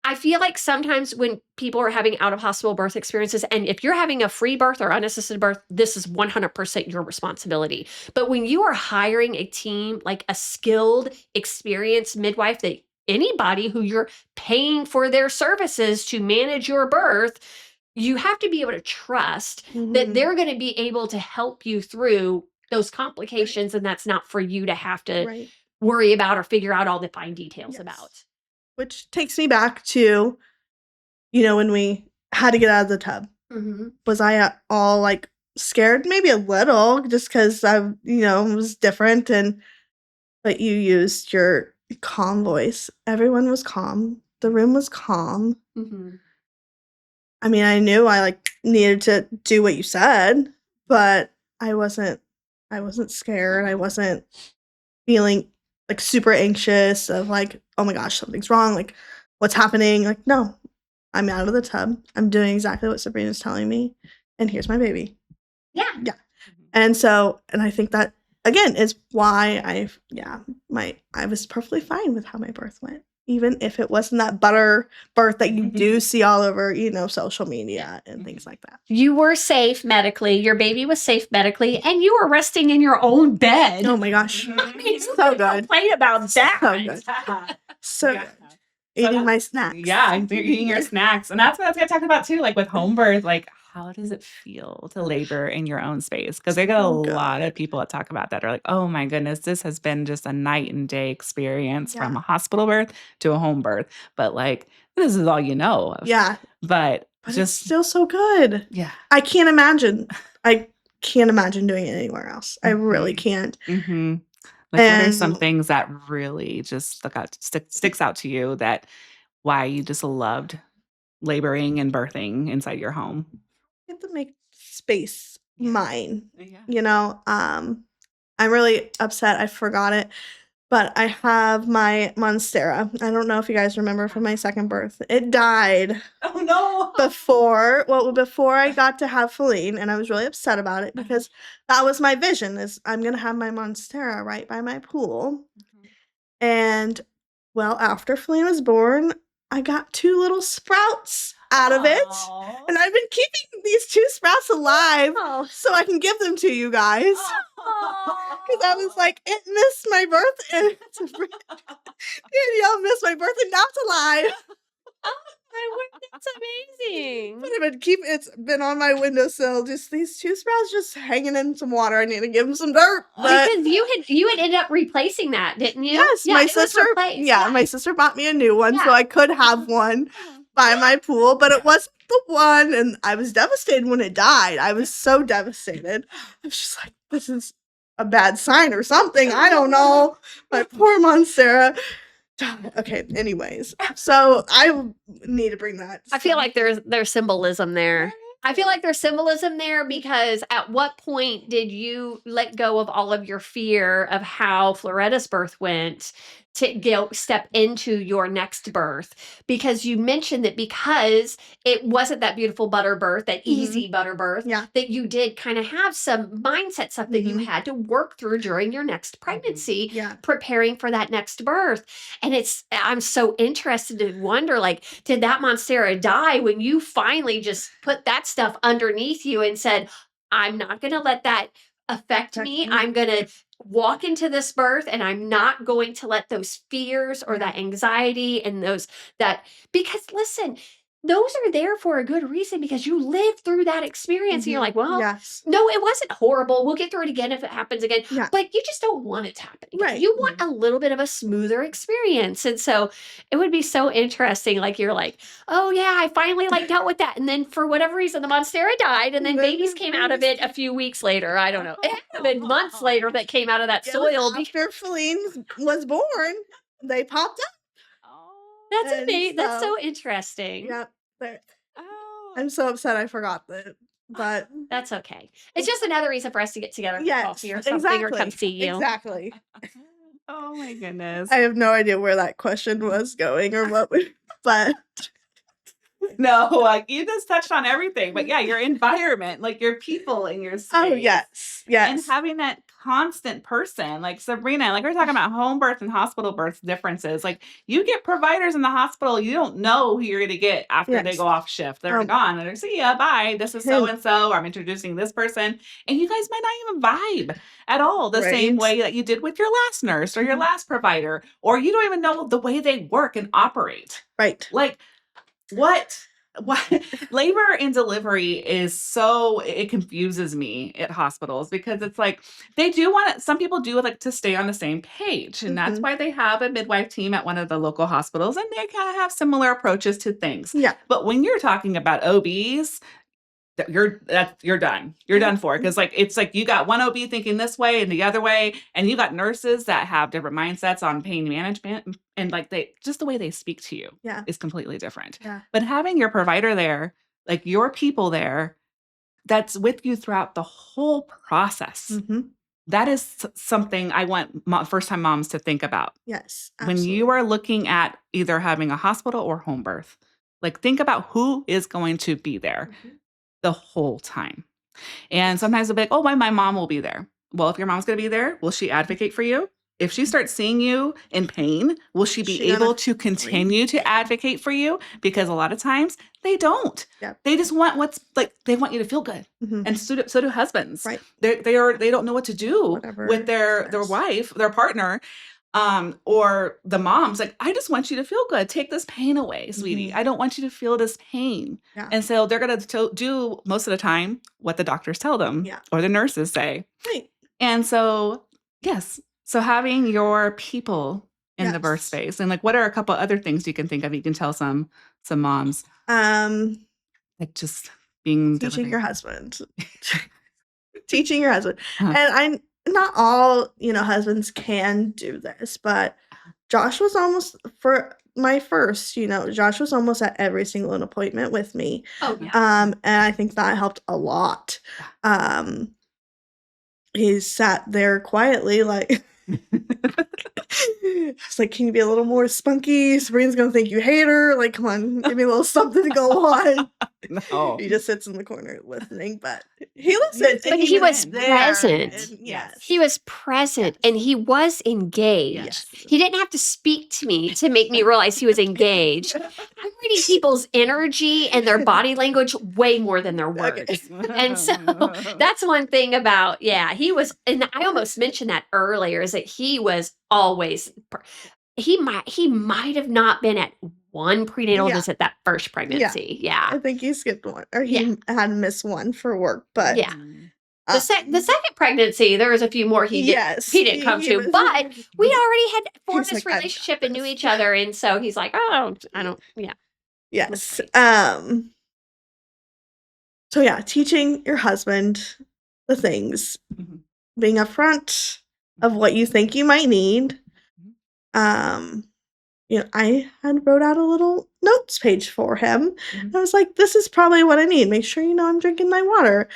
A: I feel like sometimes when people are having out of hospital birth experiences, and if you're having a free birth or unassisted birth, this is 100% your responsibility. But when you are hiring a team, like a skilled, experienced midwife, that anybody who you're paying for their services to manage your birth, you have to be able to trust that they're going to be able to help you through those complications. And that's not for you to have to worry about or figure out all the fine details about.
C: Which takes me back to, when we had to get out of the tub. Was I at all like scared? Maybe a little, just because it was different. But you used your calm voice. Everyone was calm. The room was calm. I mean, I knew I needed to do what you said, but I wasn't scared. I wasn't feeling super anxious of oh my gosh, something's wrong. What's happening? No, I'm out of the tub. I'm doing exactly what Sabrina's telling me. And here's my baby.
A: Yeah.
C: And I think that again is why I was perfectly fine with how my birth went. Even if it wasn't that butter birth that you do see all over, social media and things like that.
A: You were safe medically. Your baby was safe medically, and you were resting in your own bed.
C: Oh my gosh.
A: I mean,
C: So good.
A: Complain about that.
C: So good. So good. Eating my snacks.
B: Yeah, you're eating your snacks. And that's what I talked about too, with home birth, how does it feel to labor in your own space? Because I get a lot of people that talk about that are like, oh my goodness, this has been just a night and day experience from a hospital birth to a home birth. But this is all you know of.
C: Yeah.
B: But
C: But
B: just
C: it's still so good.
B: Yeah.
C: I can't imagine doing it anywhere else. I really can't.
B: What are some things that really just sticks out to you that why you just loved laboring and birthing inside your home?
C: I have to make space mine. I'm really upset. I forgot it. But I have my Monstera. I don't know if you guys remember from my second birth. It died.
B: Oh no.
C: Before I got to have Feline, and I was really upset about it because that was my vision, is I'm going to have my Monstera right by my pool. And after Feline was born, I got 2 little sprouts out of it.
B: Aw.
C: And I've been keeping these 2 sprouts alive
A: Oh.
C: so I can give them to you guys. Because I was like, it missed my birth, and Danielle missed my birth, and now it's alive.
A: That's amazing.
C: But it's been on my windowsill. Just these 2 sprouts just hanging in some water. I need to give them some dirt. But
A: Because you had ended up replacing that, didn't you?
C: yes,
A: Yeah,
C: my
A: it was
C: sister.
A: replaced.
C: Yeah, my sister bought me a new one, so
A: Yeah.
C: I could have one by my pool, but it wasn't the one, and I was devastated when it died. I was so devastated. I was just like, this is a bad sign or something. I don't know. My poor Monstera. Okay, anyways. So I need to bring that.
A: I feel like there's symbolism there. I feel like there's symbolism there because at what point did you let go of all of your fear of how Floretta's birth went to go step into your next birth? Because you mentioned that because it wasn't that beautiful butter birth, that easy butter birth,
C: Yeah.
A: that you did kind of have some mindset stuff that you had to work through during your next pregnancy,
C: Yeah.
A: preparing for that next birth. And I'm so interested to wonder, like, did that Monstera die when you finally just put that stuff underneath you and said, I'm not going to let that affect me. I'm going to walk into this birth and I'm not going to let those fears or that anxiety and because listen, those are there for a good reason because you lived through that experience and you're like, well,
C: yes.
A: no, it wasn't horrible. We'll get through it again if it happens again.
C: Yeah.
A: But you just don't want it to happen again.
C: Right.
A: You want a little bit of a smoother experience. And so it would be so interesting. Like you're like, oh yeah, I finally dealt with that. And then for whatever reason, the Monstera died and then babies came out of it a few weeks later. I don't know. It had been months later that came out of that soil.
C: After Feline was born, they popped up.
A: That's
C: And
A: amazing. That's
C: so-
A: so interesting.
C: Yep. I'm so upset I forgot that. But
A: That's okay. It's just another reason for us to get together for
C: yes,
A: coffee or something or come see you.
C: Exactly.
B: Oh my goodness.
C: I have no idea where that question was going or what, but
B: No, like you just touched on everything. But yeah, your environment, like your people in your space.
C: oh yes,
B: And having that constant person, like Sabrina, like we're talking about home birth and hospital birth differences. Like you get providers in the hospital, you don't know who you're going to get after they
C: Yes.
B: go off shift. They're gone. And they're see ya, bye. This is so and so. I'm introducing this person, and you guys might not even vibe at all the same way that you did with your last nurse or your last provider, or you don't even know the way they work and operate.
C: right.
B: Like what labor and delivery is so it confuses me at hospitals because it's like they do want some people do like to stay on the same page, and that's why they have a midwife team at one of the local hospitals, and they kind of have similar approaches to things.
C: Yeah.
B: But when you're talking about OBs, you're done. You're done for, because like it's like you got one OB thinking this way and the other way, and you got nurses that have different mindsets on pain management, and like they just the way they speak to you is completely different.
C: Yeah.
B: But having your provider there, like your people there, that's with you throughout the whole process. That is something I want first-time moms to think about.
C: Yes.
B: When you are looking at either having a hospital or home birth, like think about who is going to be there the whole time. And sometimes they'll be like, oh, my mom will be there. Well, if your mom's going to be there, will she advocate for you? If she starts seeing you in pain, will she be able to continue to advocate for you? Because a lot of times they don't.
C: Yep.
B: They just want they want you to feel good. And so do husbands.
C: Right.
B: They don't know what to do with their wife, their partner. Or the mom's like, I just want you to feel good. Take this pain away, sweetie. I don't want you to feel this pain.
C: Yeah.
B: And so they're going to do most of the time what the doctors tell them or the nurses say.
C: Right.
B: And so, yes. So having your people in the birth space, and like, what are a couple other things you can think of? You can tell some moms, like just being
C: teaching your husband, teaching your husband.
B: Uh-huh.
C: And not all, husbands can do this, but Josh was almost for my first, Josh was almost at every single appointment with me.
A: Oh, yeah.
C: And I think that helped a lot. He sat there quietly, like I was like, can you be a little more spunky? Sabrina's gonna think you hate her. Like, come on, give me a little something to go on.
B: No.
C: He just sits in the corner listening, but he listens.
A: But he was present.
C: Yes.
A: He was present and he was engaged.
C: Yes.
A: He didn't have to speak to me to make me realize he was engaged. I'm reading people's energy and their body language way more than their words.
C: Okay.
A: And so that's one thing about, he was, and I almost mentioned that earlier, is that he was always, he might have not been at one prenatal visit that first pregnancy. Yeah.
C: I think he skipped one, or he had missed one for work, but
A: the second pregnancy, there was a few more he didn't come to, but we already had formed this relationship and knew each other, and so he's like, oh, I don't,
C: yes. So yeah, teaching your husband the things, being upfront of what you think you might need. I had wrote out a little notes page for him. I was like, this is probably what I need. Make sure you know I'm drinking my water.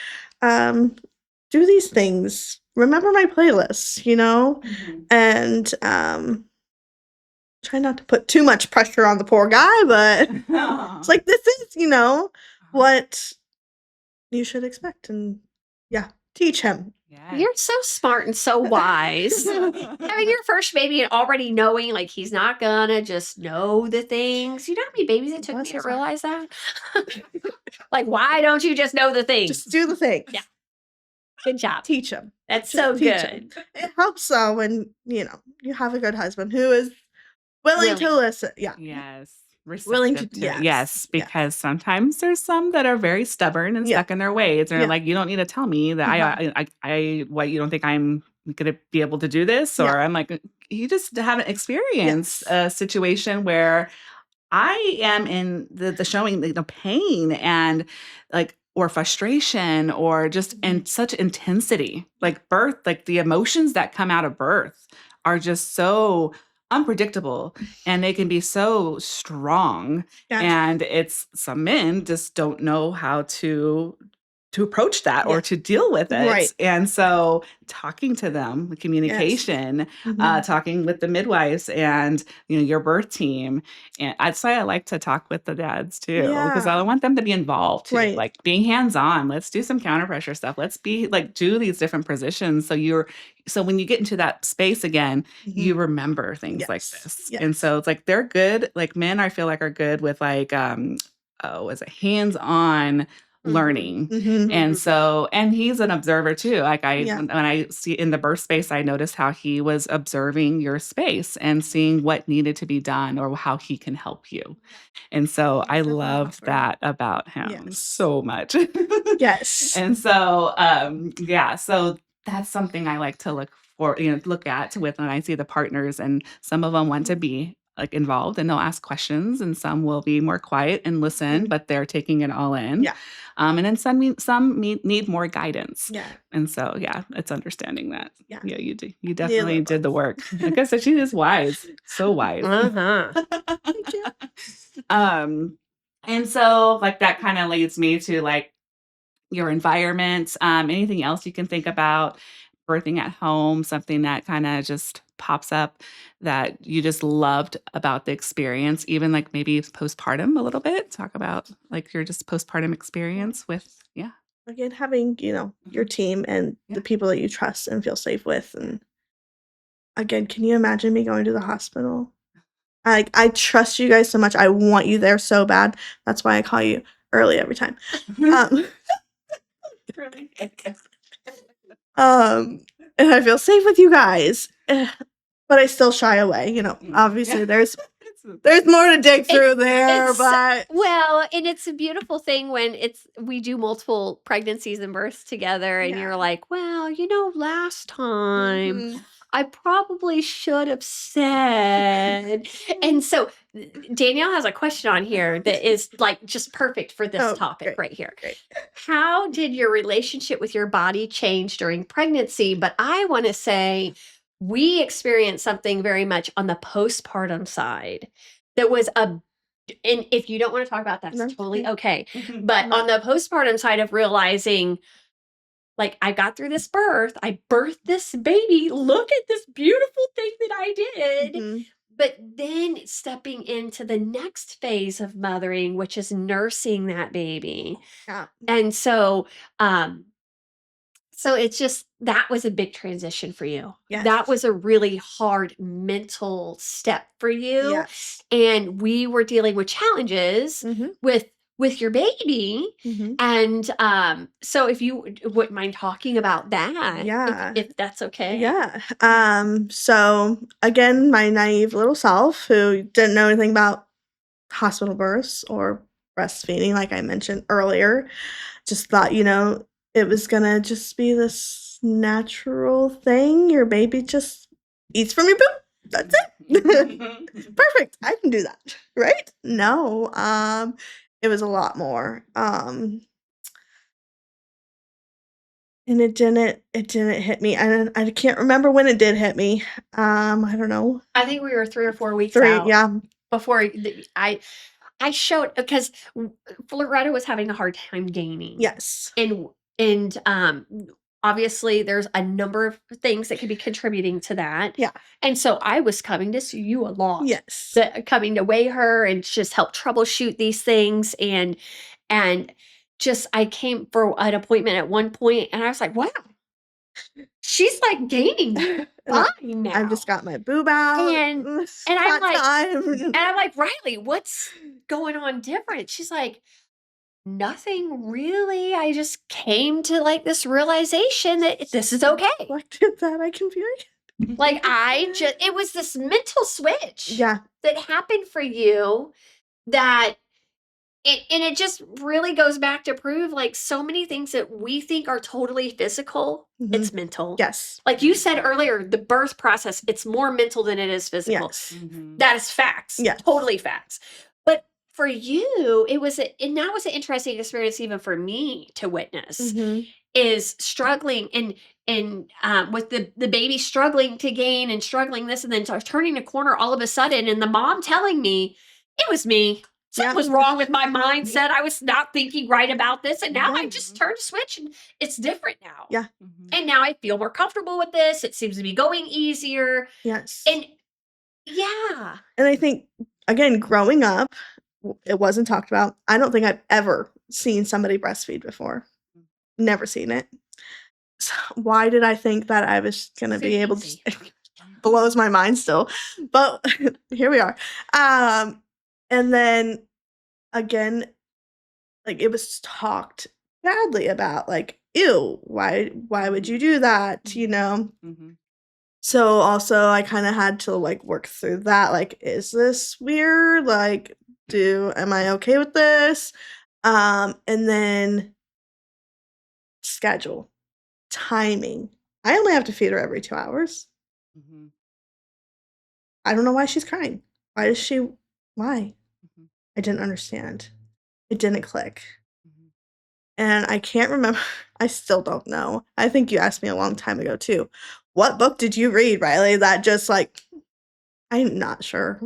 C: Do these things. Remember my playlists, and try not to put too much pressure on the poor guy, but it's like, this is, what you should expect, and teach him.
A: You're so smart and so wise. Having your first baby and already knowing, like, he's not gonna just know the things. You know how many babies it took me to realize that? Like, why don't you just know the things?
C: Just do the things.
A: Yeah. Good job.
C: Teach him.
A: That's so good.
C: It helps when, you have a good husband who is willing to listen. Yeah.
B: Yes.
C: Willing to,
B: yes, because sometimes there's some that are very stubborn and stuck in their ways. And they're like, you don't need to tell me that I what, you don't think I'm going to be able to do this? Or I'm like, you just haven't experienced a situation where I am in the showing the pain and or frustration or just in such intensity, like birth, like the emotions that come out of birth are just so unpredictable, and they can be so strong. And some men just don't know how to approach that or to deal with it.
C: Right.
B: And so talking to them, communication, talking with the midwives and, your birth team. And I'd say I like to talk with the dads too, because I want them to be involved too, like being hands-on. Let's do some counter pressure stuff. Let's be do these different positions. So when you get into that space again, you remember things like this. And so it's like, they're good. Like men, I feel like are good with hands-on learning. And so, and he's an observer too. Like when I see in the birth space, I noticed how he was observing your space and seeing what needed to be done or how he can help you. And so I loved that about him so much.
C: Yes.
B: And so, so that's something I like to look at with when I see the partners, and some of them want to be involved and they'll ask questions, and some will be more quiet and listen, but they're taking it all in. And then some need more guidance. And so, it's understanding that. You do. You definitely did the work. Like I said, she is wise. So wise. And so that kind of leads me to your environment, anything else you can think about birthing at home, something that kind of just pops up that you just loved about the experience, even maybe postpartum a little bit. Talk about your just postpartum experience with,
C: Again, having, your team and the people that you trust and feel safe with. And again, can you imagine me going to the hospital? I trust you guys so much. I want you there so bad. That's why I call you early every time. And I feel safe with you guys, but I still shy away. Obviously there's more to dig through there, but
A: and it's a beautiful thing when we do multiple pregnancies and births together, and you're like, well, last time I probably should have said. And so Danielle has a question on here that is just perfect for this topic right here.
C: Great.
A: How did your relationship with your body change during pregnancy? But I want to say we experienced something very much on the postpartum side that was and if you don't want to talk about that, that's totally okay. But on the postpartum side of realizing like, I got through this birth. I birthed this baby. Look at this beautiful thing that I did.
C: Mhm.
A: But then stepping into the next phase of mothering, which is nursing that baby.
C: Yeah.
A: And so it's just, that was a big transition for you.
C: Yes.
A: That was a really hard mental step for you.
C: Yes.
A: And we were dealing with challenges
C: Mhm.
A: with your baby.
C: Mhm.
A: And so if you wouldn't mind talking about that,
C: Yeah.
A: if that's okay.
C: Yeah. So again, my naive little self who didn't know anything about hospital births or breastfeeding, like I mentioned earlier, just thought, it was gonna just be this natural thing. Your baby just eats from your poop. That's it. Perfect. I can do that. Right? No. It was a lot more. And it didn't hit me. And I can't remember when it did hit me. I don't know.
A: I think we were 3 or 4 weeks
C: 3,
A: out
C: yeah.
A: before I showed, because Floretta was having a hard time gaining.
C: Yes.
A: And obviously there's a number of things that could be contributing to that.
C: Yeah.
A: And so I was coming to see you a lot.
C: Yes.
A: Coming to weigh her and just help troubleshoot these things. And just, I came for an appointment at one point and I was like, wow, she's like gaining fine now.
C: I've just got my boob out.
A: And I'm like, Riley, what's going on different? She's like, nothing really. I just came to like this realization that this is okay.
C: Reflected that I can feel it.
A: Like, it was this mental switch
C: Yeah.
A: that happened for you that it just really goes back to prove, like, so many things that we think are totally physical,
C: Mhm.
A: it's mental.
C: Yes.
A: Like you said earlier, the birth process, it's more mental than it is physical.
C: Yes.
A: That is facts.
C: Yes.
A: Totally facts. But for you, and that was an interesting experience even for me to witness,
C: Mhm.
A: is struggling and with the baby struggling to gain and struggling this, and then turning a corner all of a sudden, and the mom telling me it was me. Something was wrong with my mindset. I was not thinking right about this. And now I just turned a switch and it's different now.
C: Yeah.
A: And now I feel more comfortable with this. It seems to be going easier.
C: Yes.
A: And yeah.
C: And I think, again, growing up, it wasn't talked about. I don't think I've ever seen somebody breastfeed before. Never seen it. So why did I think that I was going to be able to? It blows my mind still. But here we are. And then again, like, it was talked badly about, like, ew, why would you do that? So also I kind of had to like work through that. Like, is this weird? Like, am I okay with this? And then schedule, timing. I only have to feed her every 2 hours. I don't know why she's crying. Why? I didn't understand. It didn't click. And I can't remember. I still don't know. I think you asked me a long time ago too. What book did you read, Riley? That just like, I'm not sure.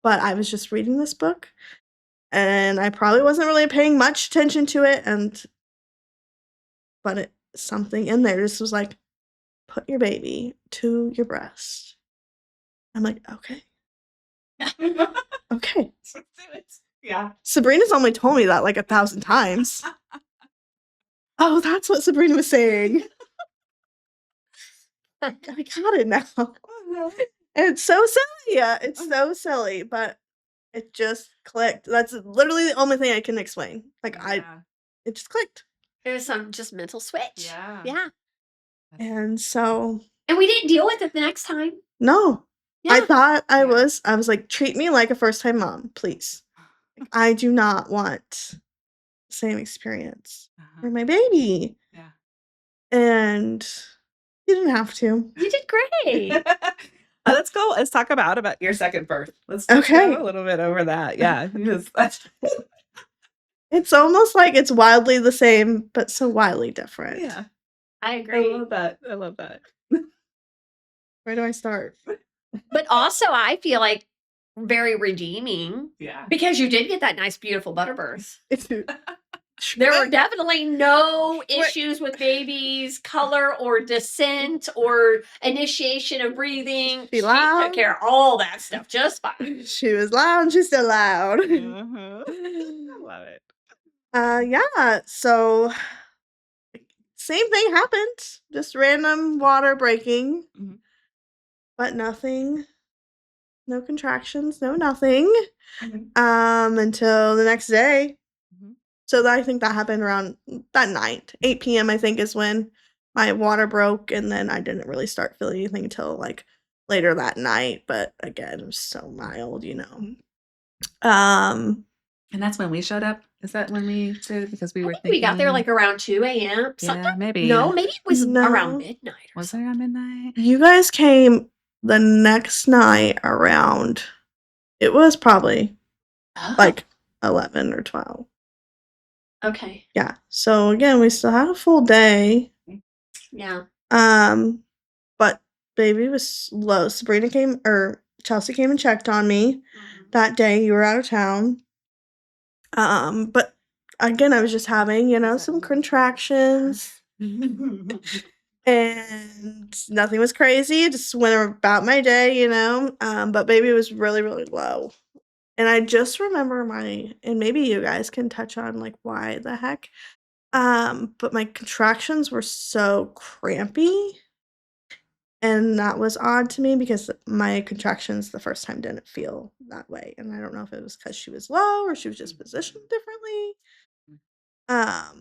C: But I was just reading this book and I probably wasn't really paying much attention to it. But something in there just was like, put your baby to your breast. I'm like, okay. Okay.
B: Yeah.
C: Sabrina's only told me that like 1,000 times. Oh, that's what Sabrina was saying. I got it now. It's so silly. Yeah, it's so silly, but it just clicked. That's literally the only thing I can explain. Like, it just clicked.
A: It was some just mental switch.
B: Yeah.
A: Yeah.
C: And so.
A: And we didn't deal with it the next time.
C: No.
A: Yeah.
C: I thought I was like, treat me like a first-time mom, please. I do not want the same experience for my baby.
B: Yeah.
C: And you didn't have to.
A: You did great.
B: Let's go. Let's talk about your second birth. Let's
C: Okay.
B: go a little bit over that. Yeah.
C: It's almost like it's wildly the same, but so wildly different.
B: Yeah.
A: I agree.
B: I love that.
C: Where do I start?
A: But also, I feel like very redeeming.
B: Yeah.
A: Because you did get that nice, beautiful butter birth. There were definitely no issues with baby's color or descent or initiation of breathing. She took care of all that stuff just fine.
C: She was loud and she's still loud.
B: I love it.
C: Yeah, so same thing happened. Just random water breaking.
B: Mhm.
C: But nothing. No contractions, no nothing. Until the next day.
B: Mhm.
C: So I think that happened around that night. 8 p.m. I think is when my water broke, and then I didn't really start feeling anything until like later that night. But again, it was so mild, you know.
B: And that's when we showed up. Is that when we did? Because we were thinking
A: We got there like around 2 a.m.
B: yeah, maybe.
A: No, maybe it was
C: No.
A: around midnight.
B: Was it around midnight?
C: You guys came the next night around. It was probably like 11 or 12.
A: Okay.
C: Yeah. So again, we still had a full day.
A: Yeah.
C: But baby was low. Chelsea came and checked on me that day. You were out of town. But again, I was just having, some contractions. And nothing was crazy. Just went about my day, But baby was really, really low. And I just remember and maybe you guys can touch on like why the heck. But my contractions were so crampy. And that was odd to me because my contractions the first time didn't feel that way. And I don't know if it was because she was low or she was just positioned differently.
B: I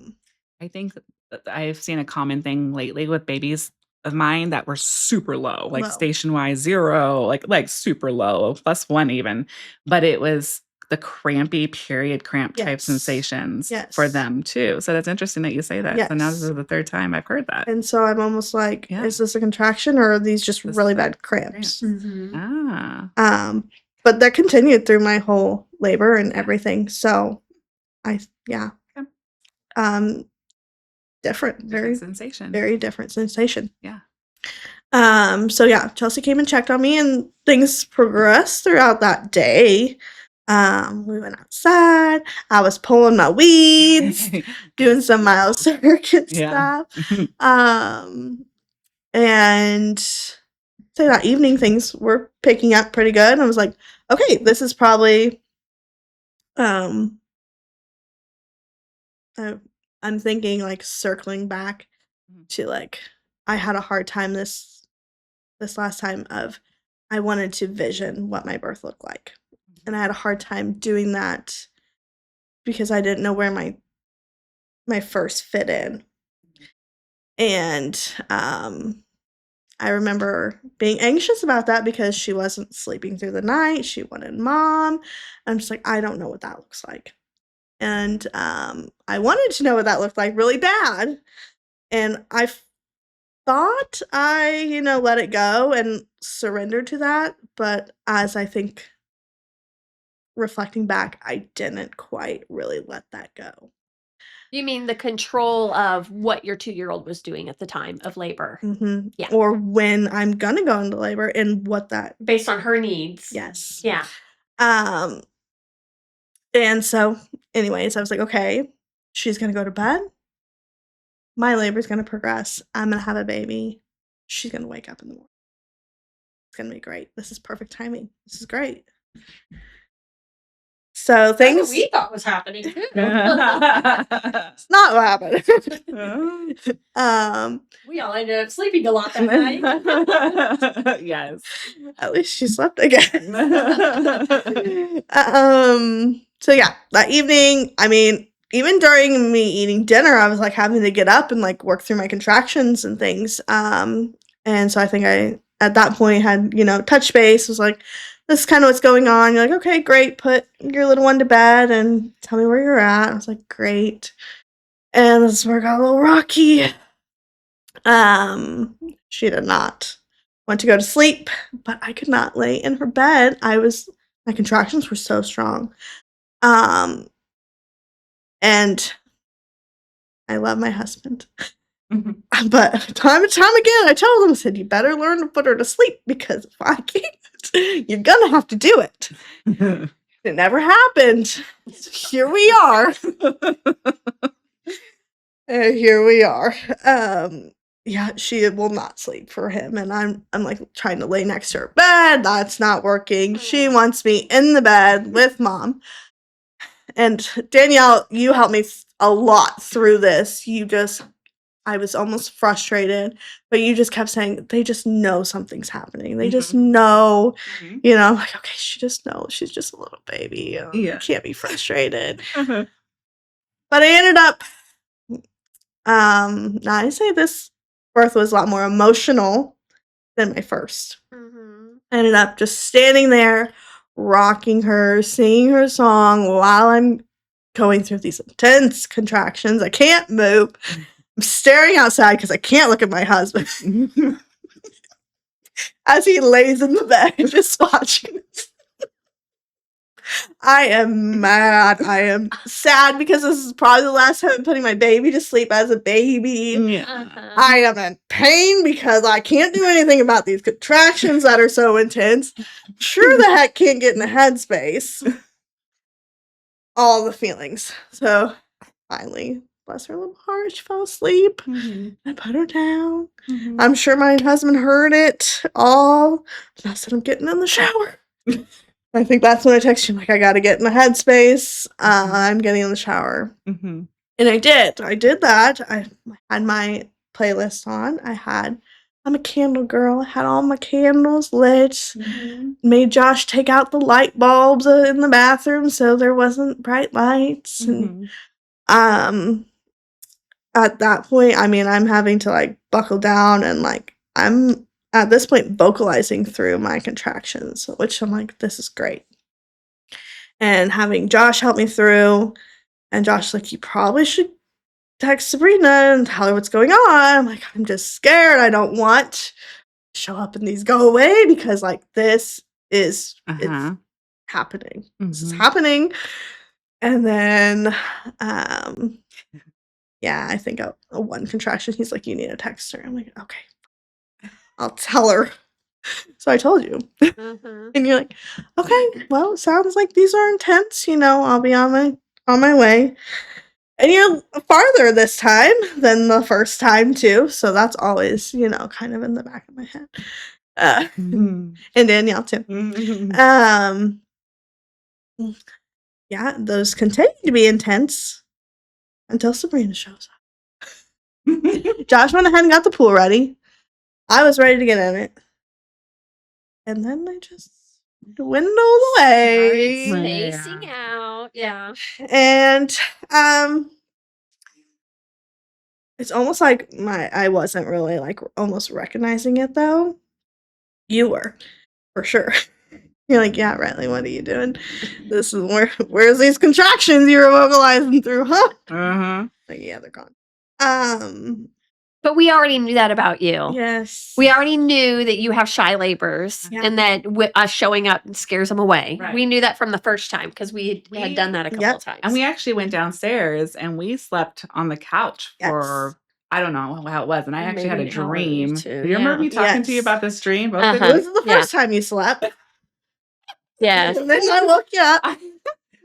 B: think that I've seen a common thing lately with babies of mine that were super low, like
C: Low.
B: station-wise 0, like super low, +1 even. But it was the crampy period cramp type
C: Yes.
B: sensations for
C: Yes.
B: them too. So that's interesting that you say that. So now this
C: Yes.
B: is the third time I've heard that.
C: And so I'm almost like,
B: Yeah.
C: is this a contraction or are these just
B: This
C: really
B: is
C: bad cramps?
B: Ah.
C: But that continued through my whole labor and everything. So
B: Okay.
C: different, very,
B: Different sensation.
C: very different sensation.
B: Yeah.
C: So yeah, Chelsea came and checked on me and things progressed throughout that day. We went outside. I was pulling my weeds, doing some mild circuit
B: Yeah.
C: stuff. And so that evening things were picking up pretty good. And I was like, okay, this is probably I'm thinking like circling back to like I had a hard time this last time of I wanted to vision what my birth looked like. And I had a hard time doing that because I didn't know where my first fit in. And I remember being anxious about that because she wasn't sleeping through the night. She wanted mom. I'm just like, I don't know what that looks like. And I wanted to know what that looked like really bad. And I thought I, let it go and surrendered to that. But as I think reflecting back, I didn't quite really let that go.
A: You mean the control of what your 2-year-old was doing at the time of labor?
C: Mm-hmm.
A: Yeah.
C: Or when I'm going to go into labor and what that.
A: Based on her needs.
C: Yes.
A: Yeah.
C: And so, anyways, I was like, okay, she's going to go to bed. My labor's going to progress. I'm going to have a baby. She's going to wake up in the morning. It's going to be great. This is perfect timing. This is great. So things.
A: That's what we thought was happening too.
C: It's not what happened.
A: We all ended up sleeping a lot that night.
B: Yes.
C: At least she slept again. So yeah, that evening, I mean, even during me eating dinner, I was like having to get up and like work through my contractions and things. And so I think I at that point had, touch base, was like, this is kind of what's going on. You're like, okay, great, put your little one to bed and tell me where you're at. I was like, great. And this is where it got a little rocky. She did not want to go to sleep, but I could not lay in her bed. My contractions were so strong. And I love my husband. But time and time again, I told him, I said, you better learn to put her to sleep because if I can't, you're going to have to do it. It never happened. Here we are. Here we are. Yeah, she will not sleep for him, and I'm like trying to lay next to her bed. That's not working. She wants me in the bed with mom. And Danielle, you helped me a lot through this. I was almost frustrated, but you just kept saying they just know something's happening. They just know, I'm like, okay, she just knows. She's just a little baby. You can't be frustrated. But I ended up, now I say this birth was a lot more emotional than my first. I ended up just standing there, rocking her, singing her song while I'm going through these intense contractions. I can't move. I'm staring outside because I can't look at my husband as he lays in the bed just watching. I am mad. I am sad because this is probably the last time I'm putting my baby to sleep as a baby. I am in pain because I can't do anything about these contractions that are so intense. Sure the heck can't get in the headspace. All the feelings. So finally, bless her little heart, she fell asleep. I put her down. I'm sure my husband heard it all. And I said, I'm getting in the shower. I think that's when I texted him, like, I gotta get in the headspace. I'm getting in the shower. And I did. I did that. I had my playlist on. I'm a candle girl. I had all my candles lit. Made Josh take out the light bulbs in the bathroom so there wasn't bright lights. And at that point, I mean, I'm having to like buckle down and like I'm at this point vocalizing through my contractions, which I'm like, this is great. And having Josh help me through, and Josh's like, you probably should text Sabrina and tell her what's going on. I'm like, I'm just scared. I don't want to show up and these go away because like this is it's happening. This is happening. And then I think a one contraction, he's like, you need to text her. I'm like, okay, I'll tell her. So I told you. And you're like, okay, well, it sounds like these are intense, I'll be on my way. And you're farther this time than the first time too. So that's always, kind of in the back of my head. And Danielle too. Yeah, those continue to be intense until Sabrina shows up. Josh went ahead and got the pool ready. I was ready to get in it. And then they just dwindled away.
A: Spacing out. Yeah.
C: And it's almost like I wasn't really like almost recognizing it though. You were, for sure. You're like, yeah, Riley, what are you doing? This is where's these contractions you were vocalizing through, huh? Like, yeah, they're gone.
A: But we already knew that about you.
C: Yes.
A: We already knew that you have shy labors and that us showing up scares them away.
B: Right.
A: We knew that from the first time because we had done that a couple of times.
B: And we actually went downstairs and we slept on the couch for, I don't know how it was. And I actually had a dream. Do you remember me talking to you about this dream?
C: This is the first time you slept.
A: Yes.
C: And then I woke you up.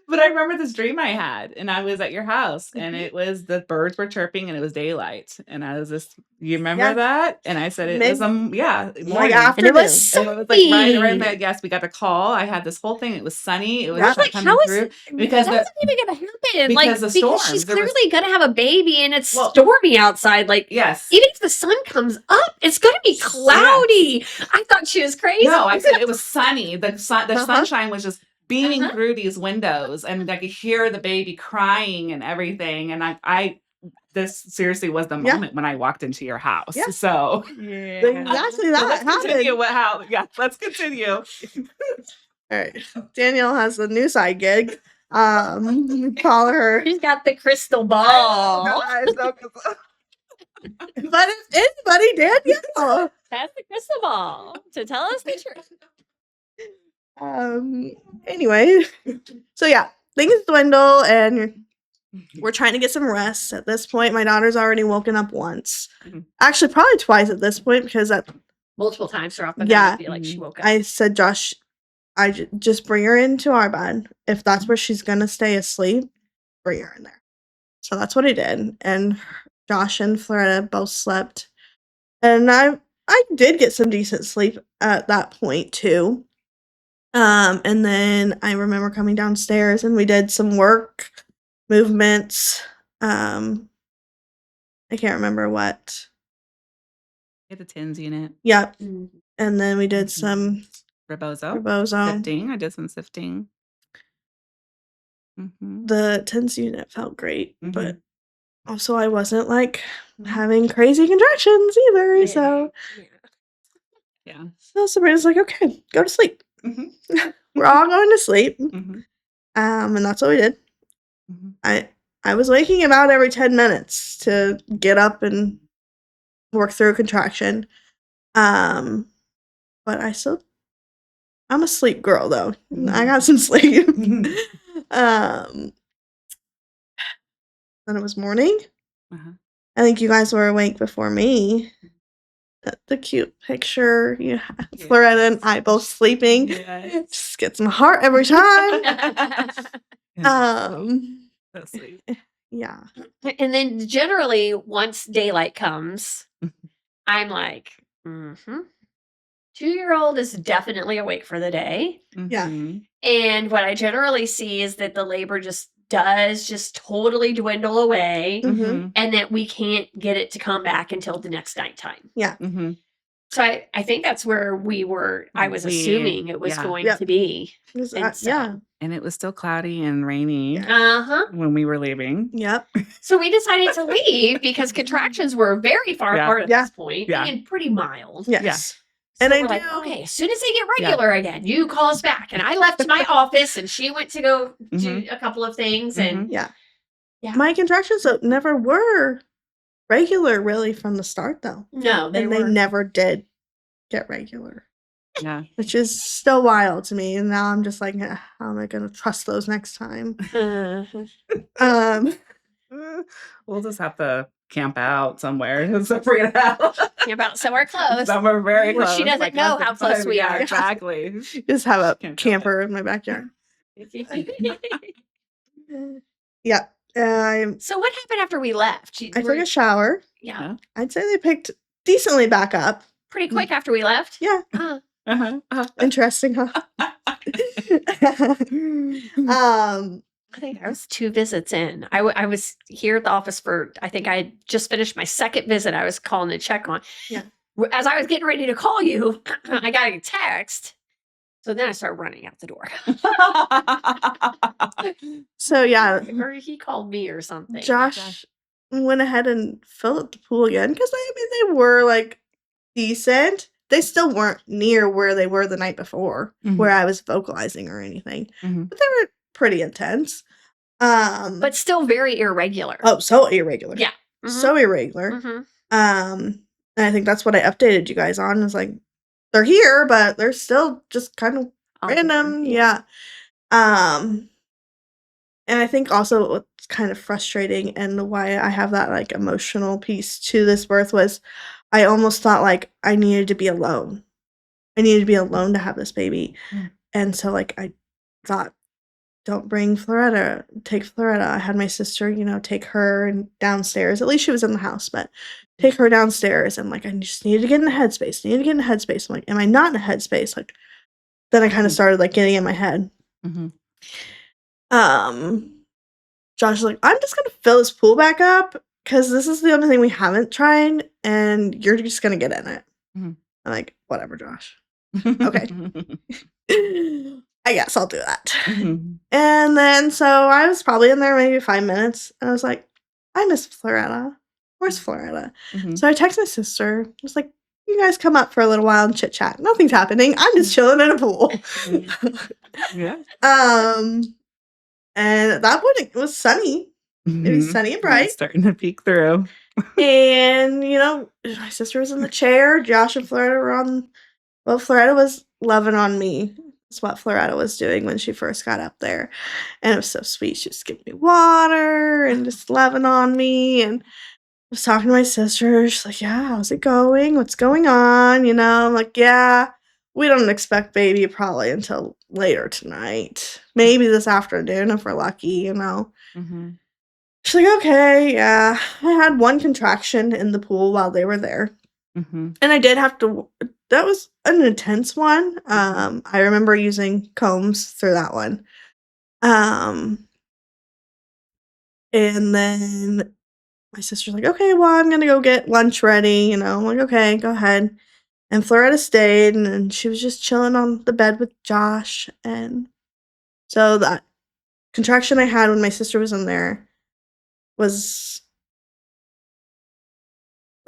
B: But I remember this dream I had, and I was at your house, and it was the birds were chirping, and it was daylight, and I was just, you remember that? And I said it was morning.
A: And it was sunny.
B: And it was like right in that. Yes, we got the call. I had this whole thing. It was sunny. It was
A: like, how is
B: because
A: that's even gonna happen?
B: Because
A: because she's clearly gonna have a baby, and it's stormy outside. Like,
B: yes,
A: even if the sun comes up, it's gonna be cloudy. Yes. I thought she was crazy.
B: No, I said it was sunny. The sunshine was just beaming through these windows, and I could hear the baby crying and everything. And I this seriously was the moment when I walked into your house. Yeah. So
C: exactly that
B: let's continue. Let's continue.
C: All right, Danielle has a new side gig. We call her.
A: She's got the crystal ball.
C: But if anybody, Danielle
A: has the crystal ball to tell us the truth.
C: Anyway, so yeah, things dwindle and we're trying to get some rest at this point. My daughter's already woken up once. Actually, probably twice at this point because
A: multiple times throughout the night. I feel like she woke up.
C: I said, Josh, just bring her into our bed. If that's where she's gonna stay asleep, bring her in there. So that's what I did. And Josh and Floretta both slept. And I did get some decent sleep at that point too. And then I remember coming downstairs and we did some work, movements. I can't remember what.
B: Get the TINS unit.
C: Yep.
A: Mhm.
C: And then we did some
B: Rebozo. Sifting. I did some sifting.
C: The TINS unit felt great, but
B: Mhm.
C: also I wasn't like having crazy contractions either. So
B: Yeah.
C: so Sabrina's like, okay, go to sleep.
B: Mhm.
C: We're all going to sleep.
B: Mhm.
C: And that's what we did.
B: Mhm.
C: I was waking about every 10 minutes to get up and work through a contraction. But I'm a sleep girl though. I got some sleep. Then it was morning.
B: Uh-huh.
C: I think you guys were awake before me. The cute picture you have,
B: Yeah.
C: Floretta and I both sleeping.
B: Yes.
C: Just gets my heart every time.
B: So sweet.
C: Yeah.
A: And then generally, once daylight comes, I'm like, 2-year-old is definitely awake for the day.
C: Yeah.
B: Mhm.
A: And what I generally see is that the labor just totally dwindle away
C: Mhm.
A: and that we can't get it to come back until the next nighttime.
C: Yeah.
B: Mhm.
A: So I think that's where we were. I was assuming it was going
C: Yep.
A: to be.
C: Because
A: And
C: yeah.
B: And it was still cloudy and rainy
A: Uh-huh.
B: when we were leaving.
C: Yep.
A: So we decided to leave because contractions were very far
B: Yeah.
A: apart at
C: Yeah.
A: this point
B: Yeah.
A: and pretty mild.
C: Yes.
A: So
C: And I
A: we're like,
C: do-
A: okay, as soon as they get regular again, you call us back. And I left my office and she went to go do a couple of things. And
C: Yeah.
A: Yeah.
C: My contractions never were regular really from the start though.
A: no, they
C: And
A: were.
C: they never did get regular.
B: Yeah.
C: Which is still wild to me. And now I'm just like, how am I gonna trust those next time?
B: We'll just have to camp out somewhere and figure it out.
A: About somewhere close.
B: Somewhere very
A: Where
B: close.
A: she doesn't know how close we are.
B: Exactly.
C: Just have a
B: Can't do
C: camper in my backyard. Yeah.
A: So what happened after we left?
C: I took a shower.
A: Yeah.
C: I'd say they picked decently back up.
A: Pretty quick after we left.
C: Yeah. Interesting, huh?
A: I think I was 2 visits in. I was here at the office for, I think I had just finished my second visit. I was calling to check on.
C: Yeah.
A: As I was getting ready to call you, I got a text. So then I started running out the door.
C: So yeah,
A: Or he called me or something.
C: Josh went ahead and filled up the pool again because they were like decent. They still weren't near where they were the night before, where I was vocalizing or anything, but they were pretty intense.
A: But still very irregular.
C: Oh, so irregular.
A: Yeah.
C: So irregular.
A: Mhm.
C: And I think that's what I updated you guys on. Is like they're here, but they're still just kind of random. Yeah. And I think also what's kind of frustrating and why I have that like emotional piece to this birth was I almost thought like I needed to be alone. I needed to be alone to have this baby. And so like I thought, don't bring Floretta, take Floretta. I had my sister, take her and downstairs. At least she was in the house, but take her downstairs. And like I just needed to get in the headspace. I'm like, am I not in a headspace? Like then I kind of started like getting in my head. Josh was like, I'm just gonna fill this pool back up because this is the only thing we haven't tried, and you're just gonna get in it. I'm like, whatever, Josh. Okay. I guess I'll do that. And then so I was probably in there maybe 5 minutes, and I was like, I miss Floretta. Where's Floretta? So I text my sister. I was like, you guys come up for a little while and chit chat. Nothing's happening. I'm just chilling in a pool.
B: Yeah.
C: And at that point it was sunny. It was sunny and bright.
B: It's starting to peek through.
C: And my sister was in the chair. Josh and Floretta were on. Well, Floretta was loving on me. That's what Floretta was doing when she first got up there, and it was so sweet. She was giving me water and just loving on me. And I was talking to my sister. She's like, "Yeah, how's it going? What's going on?" I'm like, "Yeah, we don't expect baby probably until later tonight. Maybe this afternoon if we're lucky,
B: Mhm.
C: She's like, okay, yeah. I had one contraction in the pool while they were there.
B: Mhm.
C: And I did have to, that was an intense one. I remember using combs through that one. And then my sister's like, okay, well, I'm going to go get lunch ready. I'm like, okay, go ahead. And Floretta stayed, and she was just chilling on the bed with Josh. And so that contraction I had when my sister was in there was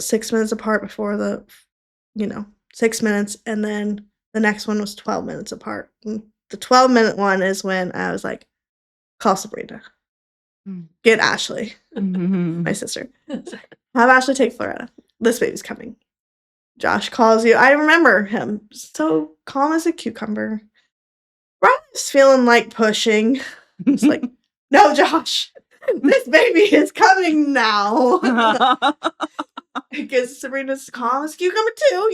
C: 6 minutes apart before 6 minutes. And then the next one was 12 minutes apart. And the 12-minute one is when I was like, call Sabrina. Get Ashley, my sister. Have Ashley take Floretta. This baby's coming. Josh calls you. I remember him. So calm as a cucumber. Ryan's feeling like pushing. It's like, no, Josh. This baby is coming now. Because Sabrina's calm as a cucumber too,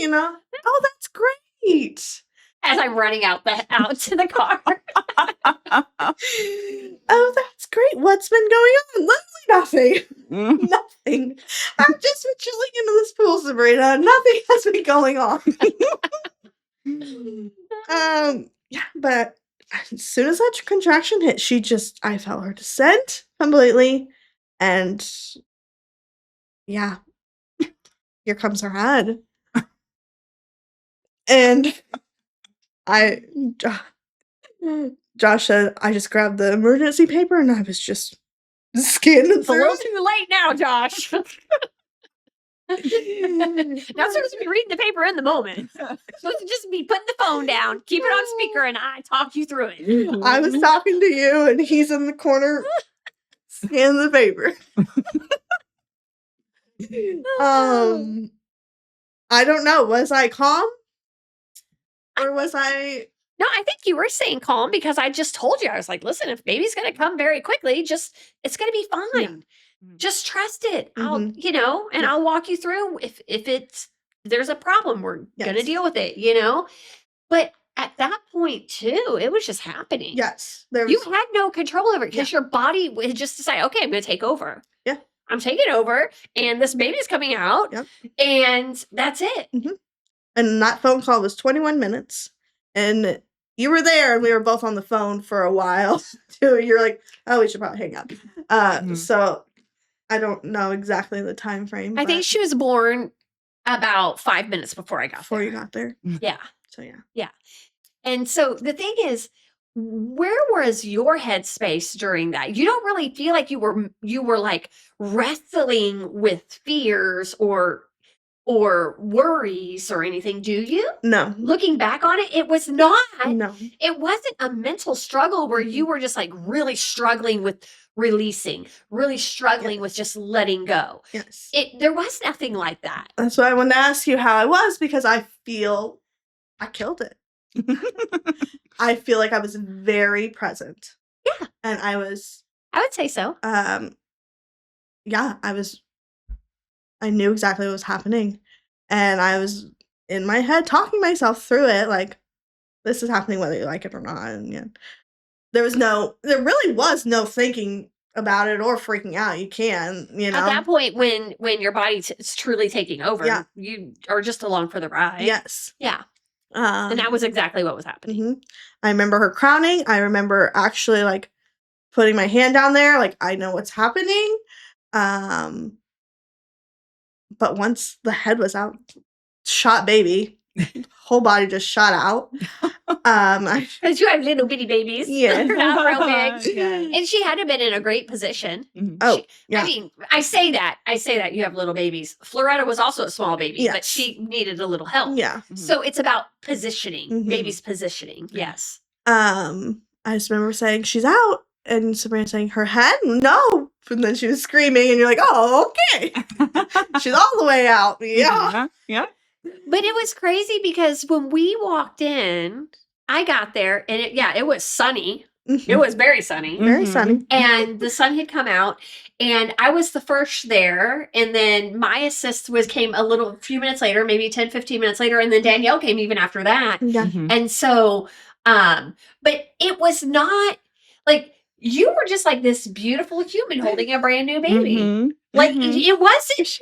C: Oh, that's great.
A: As I'm running out to the car.
C: Oh, that's great. What's been going on? Literally nothing. Nothing. I've just been chilling into this pool, Sabrina. Nothing has been going on. Yeah, but as soon as that contraction hit, I felt her descend completely. And yeah, here comes her head. And Josh said, I just grabbed the emergency paper and I was just scanning
A: It's a
C: through
A: little
C: it.
A: too late now, Josh. Not supposed to be reading the paper in the moment. Supposed to just be putting the phone down, keep it on speaker, and I talk you through it.
C: I was talking to you, and he's in the corner scanning the paper. I don't know. Was I calm? Or was I...
A: No, I think you were saying calm because I just told you. I was like, listen, if baby's going to come very quickly, it's going to be fine. Yeah. Just trust it. I'll walk you through if there's a problem, we're going to deal with it, But at that point too, it was just happening.
C: Yes.
A: You had no control over it because your body had just decided, okay, I'm going to take over.
C: Yeah.
A: I'm taking over and this baby's coming out. Yep. And that's it.
C: Mm-hmm. And that phone call was 21 minutes. And you were there and we were both on the phone for a while too. You're like, oh, we should probably hang up. So I don't know exactly the time frame.
A: I think she was born about 5 minutes before I got
C: before you got there.
A: Yeah.
C: So yeah.
A: Yeah. And so the thing is, where was your headspace during that? You don't really feel like you were like wrestling with fears or worries or anything, do you?
C: No.
A: Looking back on it, it was not.
C: No.
A: It wasn't a mental struggle where you were just like really struggling with releasing, really struggling with just letting go.
C: Yes.
A: There was nothing like that.
C: That's why I wanted to ask you how I was, because I feel I killed it. I feel like I was very present.
A: Yeah.
C: And I would
A: say so.
C: Yeah, I knew exactly what was happening. And I was in my head talking myself through it, like, this is happening whether you like it or not. And yeah, there really was no thinking about it or freaking out. You can,
A: At that point, when your body is truly taking over, you are just along for the ride.
C: Yes.
A: Yeah. And that was exactly what was happening.
C: Mm-hmm. I remember her crowning. I remember actually like putting my hand down there, like I know what's happening. But once the head was out, shot baby, whole body just shot out.
A: Because you have little bitty babies.
C: Yeah.
A: They're not real big. Yeah. And she had to been in a great position.
C: Mm-hmm. Oh, yeah.
A: I mean, I say that you have little babies. Floretta was also a small baby, but she needed a little help.
C: Yeah.
A: Mm-hmm. So it's about positioning, baby's positioning. Yes.
C: I just remember saying, she's out. And Sabrina saying, her head? No. And then she was screaming, and you're like, oh, okay. She's all the way out. Yeah.
B: Yeah.
A: But it was crazy because when we walked in, I got there, and it was sunny. It was very sunny.
C: Very sunny.
A: And the sun had come out, and I was the first there. And then my assist came a few minutes later, maybe 10, 15 minutes later. And then Danielle came even after that.
C: Yeah.
A: And so, but it was not like you were just like this beautiful human holding a brand new baby. Like it wasn't.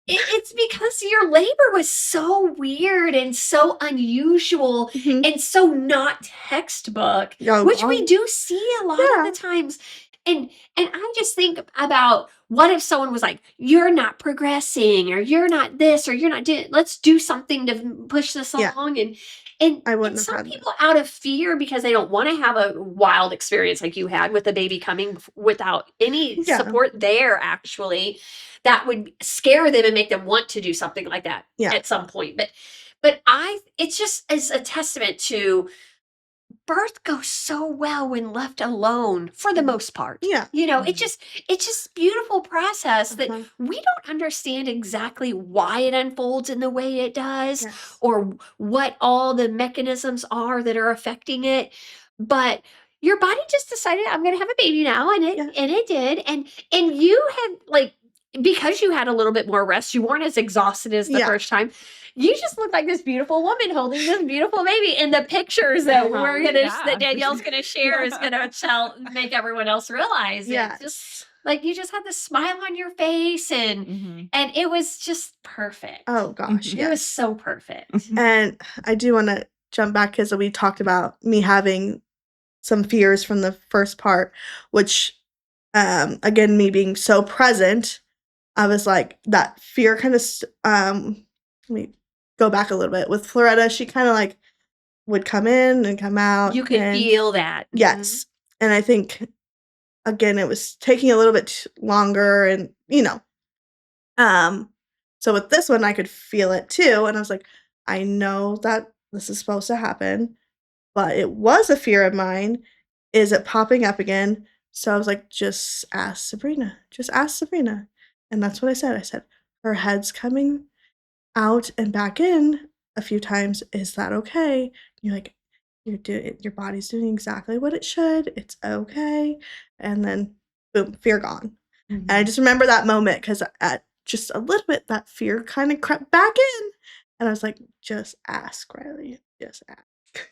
A: It's because your labor was so weird and so unusual and so not textbook, which we do see a lot of the times. And I just think about what if someone was like, you're not progressing, or you're not this, or you're not doing, let's do something to push this along. And
C: I wouldn't have
A: some
C: had
A: people out of fear because they don't want to have a wild experience like you had with the baby coming without any support there, actually, that would scare them and make them want to do something like that at some point. But it's just as a testament to birth goes so well when left alone for the most part.
C: Yeah.
A: You know, it's just beautiful process that we don't understand exactly why it unfolds in the way it does or what all the mechanisms are that are affecting it. But your body just decided, I'm going to have a baby now. And it did. And you had like, because you had a little bit more rest, you weren't as exhausted as the first time. You just look like this beautiful woman holding this beautiful baby. And the pictures that that Danielle's gonna share is gonna make everyone else realize it. Just like you just had this smile on your face, and it was just perfect.
C: Oh gosh,
A: it was so perfect.
C: And I do want to jump back because we talked about me having some fears from the first part, which again, me being so present, I was like, that fear kind of, let me go back a little bit. With Floretta, she kind of like would come in and come out.
A: You could feel that.
C: Yes. And I think, again, it was taking a little bit longer and, so with this one, I could feel it too. And I was like, I know that this is supposed to happen, but it was a fear of mine. Is it popping up again? So I was like, just ask Sabrina. Just ask Sabrina. And that's what I said. I said, her head's coming out and back in a few times. Is that okay? You're like, your body's doing exactly what it should. It's okay. And then boom, fear gone. And I just remember that moment because at just a little bit, that fear kind of crept back in. And I was like, just ask, Riley. Just ask.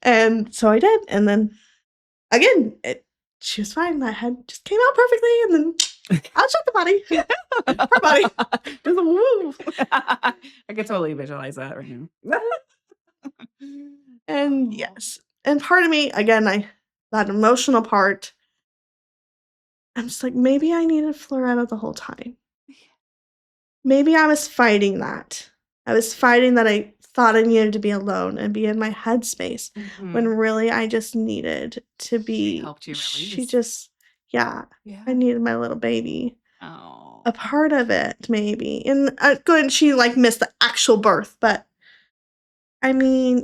C: And so I did. And then again, she was fine. That head just came out perfectly. And then I'll check the body. Her body. Just a woo.
B: I can totally visualize that right now.
C: And yes. And part of me, again, that emotional part, I'm just like, maybe I needed Floretta the whole time. Maybe I was fighting that. I was fighting that I thought I needed to be alone and be in my headspace when really I just needed to be.
B: She helped you release.
C: She just, I needed my little baby.
B: Oh.
C: A part of it, maybe. And good, she like missed the actual birth, but I mean,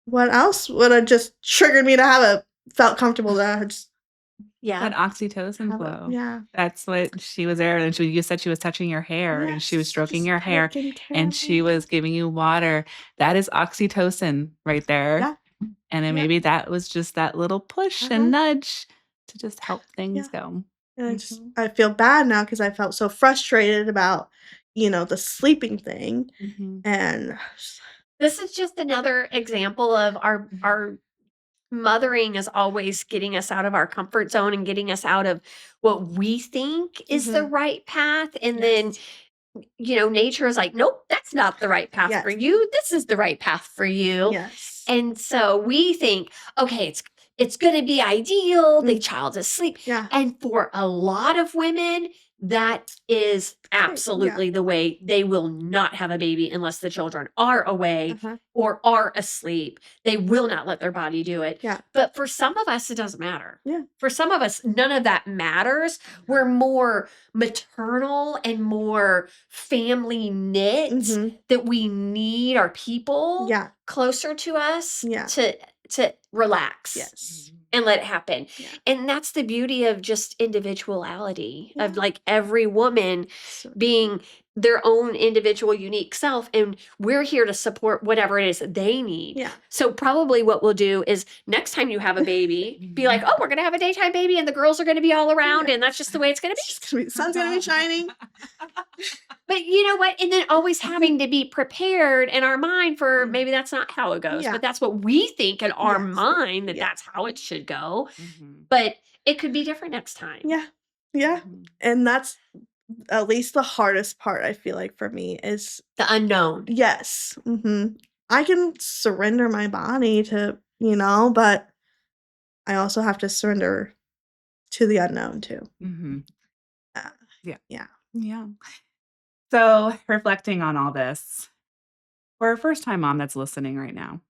C: what else would have just triggered me to felt comfortable to just
B: that oxytocin flow.
C: Yeah.
B: That's what she was there. And you said she was touching your hair and she was stroking your hair and she was giving you water. That is oxytocin right there. Yeah. And then maybe that was just that little push and nudge to just help things go.
C: And I feel bad now because I felt so frustrated about, the sleeping thing. And
A: this is just another example of our mothering is always getting us out of our comfort zone and getting us out of what we think is the right path. And then, nature is like, nope, that's not the right path for you. This is the right path for you.
C: Yes.
A: And so we think, okay, it's going to be ideal. The child's asleep. Yeah. And for a lot of women, that is absolutely the way. They will not have a baby unless the children are away or are asleep. They will not let their body do it.
C: Yeah.
A: But for some of us, it doesn't matter.
C: Yeah.
A: For some of us, none of that matters. We're more maternal and more family knit that we need our people closer to us to relax.
C: Yes.
A: And let it happen. Yeah. And that's the beauty of just individuality of like every woman being their own individual unique self, and we're here to support whatever it is that they need.
C: Yeah.
A: So probably what we'll do is next time you have a baby, be like, oh, we're gonna have a daytime baby and the girls are gonna be all around
C: Yeah.
A: and that's just the way it's gonna be.
C: The sun's gonna be shining.
A: But you know what? And then always having to be prepared in our mind for maybe that's not how it goes,
C: Yeah.
A: but that's what we think in our
C: Yes.
A: mind that
C: Yeah.
A: that's how it should go.
B: Mhm.
A: But it could be different next time.
C: Yeah. Yeah.
B: Mhm.
C: And that's at least the hardest part, I feel like, for me is
A: The unknown.
C: yes. I can surrender my body to, but I also have to surrender to the unknown too.
B: Mhm.
C: Yeah.
B: Yeah. So, reflecting on all this, for a first-time mom that's listening right now,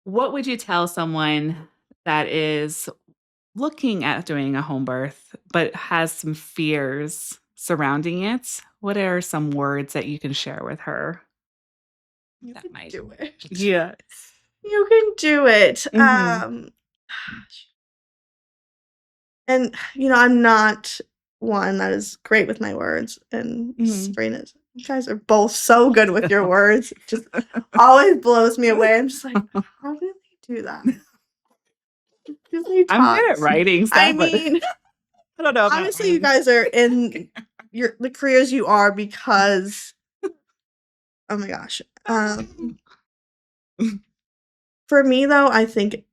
B: what would you tell someone that is looking at doing a home birth but has some fears surrounding it? What are some words that you can share with her?
C: You
B: That
C: can
B: might-
C: do it.
B: Yeah.
C: You can do it.
B: Mhm.
C: And I'm not one that is great with my words, and
B: Mhm.
C: Sabrina, you guys are both so good with your words. It just always blows me away. I'm just like, how do they do that?
B: I'm good at writing stuff,
C: I
B: but
C: mean,
B: I don't know about
C: honestly, you
B: writing.
C: guys are in the careers you are because, oh my gosh. For me though, I think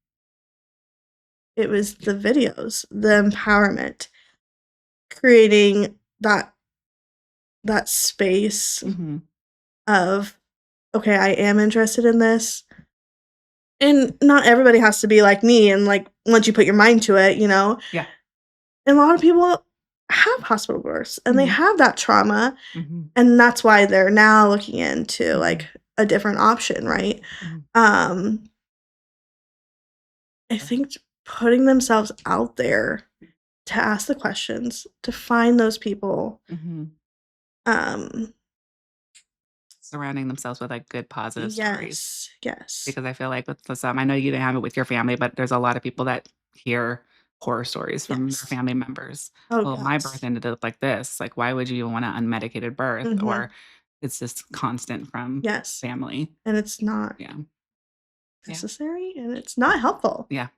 C: it was the videos, the empowerment, creating that space
B: Mhm.
C: of, okay, I am interested in this. And not everybody has to be like me and like once you put your mind to it,
B: Yeah.
C: And a lot of people have hospital births and they
B: Mhm.
C: have that trauma,
B: Mhm.
C: and that's why they're now looking into like a different option, right?
B: Mhm.
C: I think putting themselves out there to ask the questions, to find those people,
B: Mhm.
C: um
B: Surrounding themselves with like good positive stories.
C: yes.
B: Because I feel like with some, I know you didn't have it with your family, but there's a lot of people that hear horror stories from
C: Yes.
B: their family members.
C: Oh,
B: Well, my
C: yes.
B: birth ended up like this. Like, why would you even want an unmedicated birth?
C: Mhm.
B: Or it's just constant from
C: Yes.
B: family.
C: And it's not
B: Yeah.
C: necessary and it's not helpful.
B: Yeah.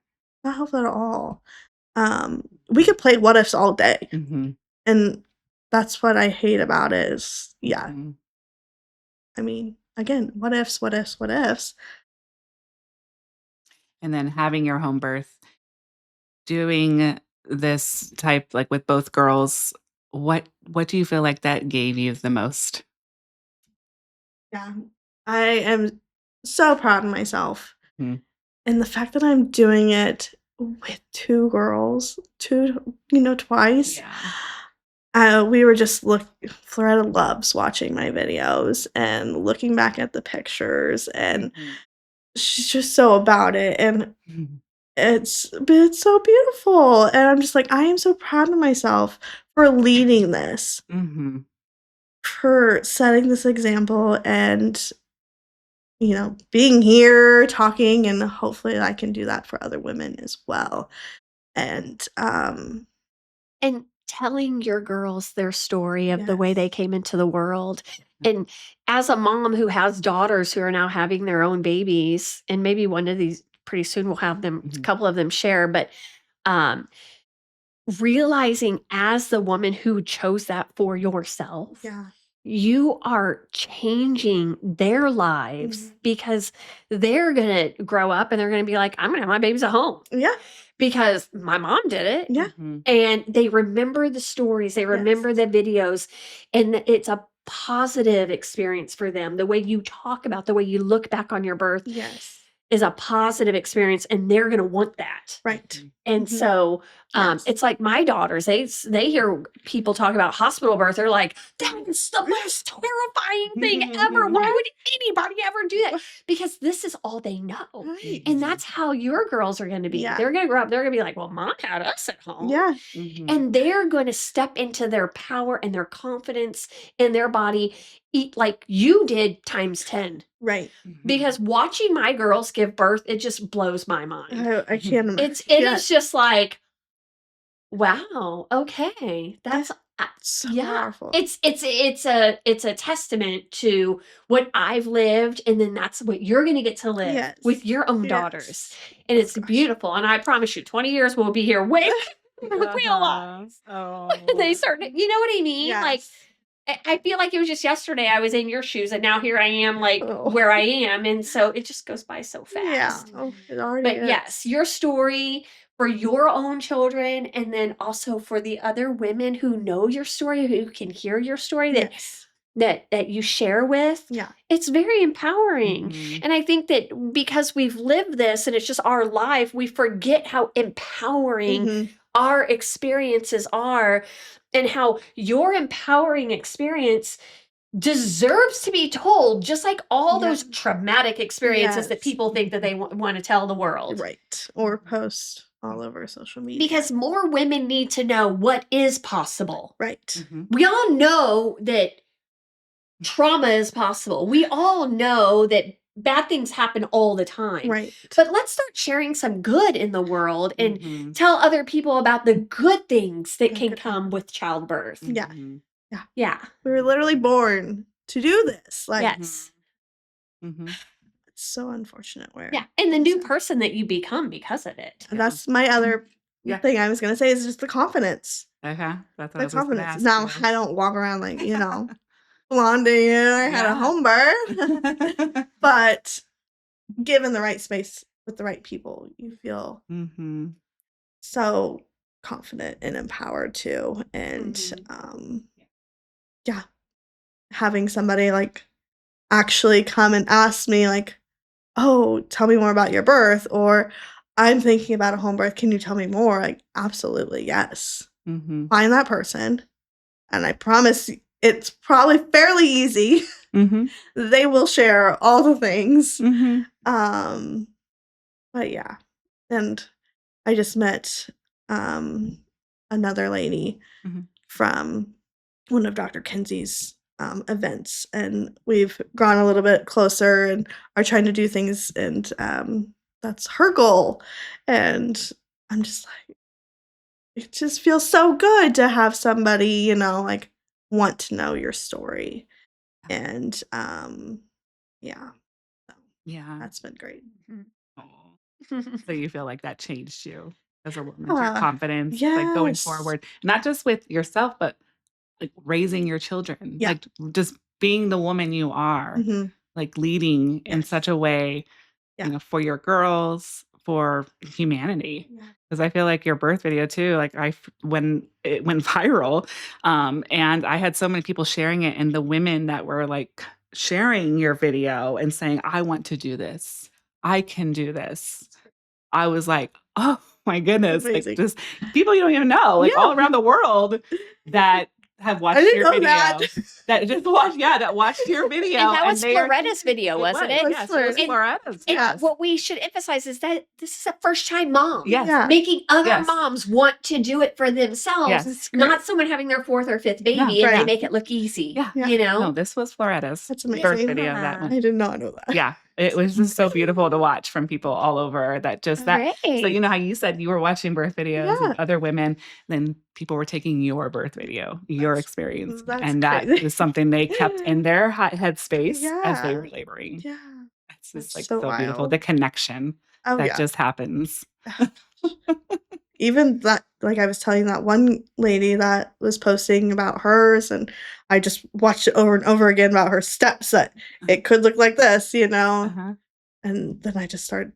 C: Not helpful at all. We could play what ifs all day.
B: Mhm.
C: And that's what I hate about it is,
B: Mhm.
C: I mean, again, what ifs, what ifs, what ifs.
B: And then having your home birth, doing this type like with both girls, what do you feel like that gave you the most?
C: Yeah. I am so proud of myself.
B: Mm.
C: And the fact that I'm doing it with two girls, twice.
B: Yeah.
C: We were just Floretta loves watching my videos and looking back at the pictures, and
B: Mhm.
C: she's just so about it, and
B: Mhm.
C: it's so beautiful, and I'm just like, I am so proud of myself for leading this,
B: Mhm.
C: for setting this example, and being here talking, and hopefully I can do that for other women as well. And
A: And telling your girls their story of the way they
C: yes.
A: came into the world. And as a mom who has daughters who are now having their own babies, and maybe one of these pretty soon we'll have them, a
B: Mhm.
A: couple of them share, but um, realizing as the woman who chose that for yourself,
C: Yeah.
A: you are changing their lives because they're going to grow up and they're going to be like, I'm going to have my babies at home
C: Yeah.
A: because my mom did it.
C: Yeah.
B: Mhm.
A: And they remember the stories, they remember
C: Yes.
A: the videos, and it's a positive experience for them. The way you talk about, the way you look back on your birth
C: Yes.
A: is a positive experience, and they're going to want that.
C: Right.
A: And
C: Mhm.
A: so
C: Yes.
A: it's like my daughters, they hear people talk about hospital birth. They're like, that is the most terrifying thing ever. Why would anybody ever do that? Because this is all they know.
C: Right.
A: And that's how your girls are going to be.
C: Yeah.
A: They're going to grow up. They're going to be like, well, mom had us at home.
C: Yeah.
B: Mhm.
A: And they're going to step into their power and their confidence in their body, like you did times 10.
C: Right.
B: Mhm.
A: Because watching my girls give birth, it just blows my mind.
C: I can't imagine.
A: It is just like, wow, okay, that's
C: So
A: Yeah,
C: powerful.
A: it's a testament to what I've lived, and then that's what you're gonna get to live
C: Yes.
A: with your own
C: Yes.
A: daughters, and
C: Oh,
A: it's
C: gosh.
A: beautiful. And I promise you, 20 years we'll be here way realize when they start. You know what I mean? Like,
C: Yes.
A: I feel like it was just yesterday I was in your shoes, and now here I am, like
C: Oh.
A: where I am, and so it just goes by so
C: Yeah.
A: fast.
C: Oh, it already
A: But
C: is.
A: yes, your story for your own children, and then also for the other women who know your story, who can hear your story
C: Yes.
A: that you share with,
C: Yeah.
A: it's very empowering.
B: Mhm.
A: And I think that because we've lived this and it's just our life, we forget how empowering
C: Mhm.
A: our experiences are, and how your empowering experience deserves to be told, just like all
C: Yeah.
A: those traumatic experiences that
C: Yes.
A: people think that they want to tell the world.
C: Right. Or post all over social media.
A: Because more women need to know what is possible.
C: Right.
B: Mhm.
A: We all know that trauma is possible. We all know that bad things happen all the time.
C: Right.
A: But let's start sharing some good in the world and
B: Mhm.
A: tell other people about the good things that
C: That
A: can
C: could
A: come
C: happen.
A: with childbirth.
C: Yeah.
B: Mhm.
A: Yeah.
C: We were literally born to do this. Like,
A: Yes.
B: Mhm.
C: it's so unfortunate where.
A: Yeah. And the new person that you become because of it.
C: And that's my other
B: Yeah.
C: thing I was going to say is just the confidence.
B: Okay. That's what I
C: The
B: was just gonna
C: confidence.
B: ask
C: Now,
B: you.
C: I don't walk around like, blondie and I had a
B: Yeah.
C: home birth. But given the right space with the right people, you feel
B: Mhm.
C: so confident and empowered too. And
A: Mhm.
C: yeah, having somebody like actually come and ask me like, oh, tell me more about your birth, or I'm thinking about a home birth, can you tell me more? Like, absolutely, yes.
B: Mhm.
C: Find that person, and I promise it's probably fairly easy.
B: Mhm.
C: They will share all the things.
B: Mhm.
C: But yeah, and I just met another lady
B: Mhm.
C: from one of Dr. Kenzie's events, and we've grown a little bit closer and are trying to do things, and that's her goal. And I'm just like, it just feels so good to have somebody, like want to know your story. And yeah, so
B: Yeah.
C: that's been great.
B: Aw. So you feel like that changed you as a woman, your
C: Yeah.
B: confidence, like going
C: Yes.
B: forward, not just with yourself, but like raising your children,
C: Yeah.
B: like just being the woman you are,
C: Mhm.
B: like leading in
C: Yes.
B: such a way,
C: Yeah.
B: for your girls, for humanity.
C: Yeah.
B: Because I feel like your birth video too, like when it went viral, and I had so many people sharing it, and the women that were like sharing your video and saying, "I want to do this. I can do this." I was like, "Oh my goodness!" Like
C: Amazing.
B: just people you don't even know, like all
C: Yeah.
B: around the world that have watched
C: didn't
B: your
C: know
B: video,
C: that.
B: that just watched, that watched your video,
A: And that was
B: they are
A: Floretta's video, wasn't it?
B: Yes, it was
A: And-
B: Floretta's.
A: And
B: Yes.
A: what we should emphasize is that this is a first-time mom.
B: Yes.
C: Yeah.
A: Making other
B: Yes.
A: moms want to do it for themselves,
B: Yes.
C: That's great.
A: not someone having their fourth or fifth baby
B: Yeah,
A: and they
C: right.
A: make it look easy.
B: Yeah.
C: Yeah.
B: No, this was Floretta's
C: That's
B: birth
C: amazing.
B: video that
A: Yeah.
B: went.
C: I did not know that.
B: Yeah, it was just so beautiful to watch from people all over that just that. So
A: Great.
B: you know how you said you were watching birth videos
C: Yeah.
B: of other women, then people were taking your birth video, your experience,
C: That's
B: and that
C: crazy.
B: is something they kept in their headspace as they
C: Yeah.
B: were laboring.
C: Yeah.
B: It's
C: That's
B: just like
C: so
B: so beautiful.
C: wild.
B: The connection
C: Oh
B: that
C: yeah.
B: just happens.
C: Even that, like I was telling that one lady that was posting about hers, and I just watched it over and over again about her steps that it could look like this,
B: Uh-huh.
C: and then I just started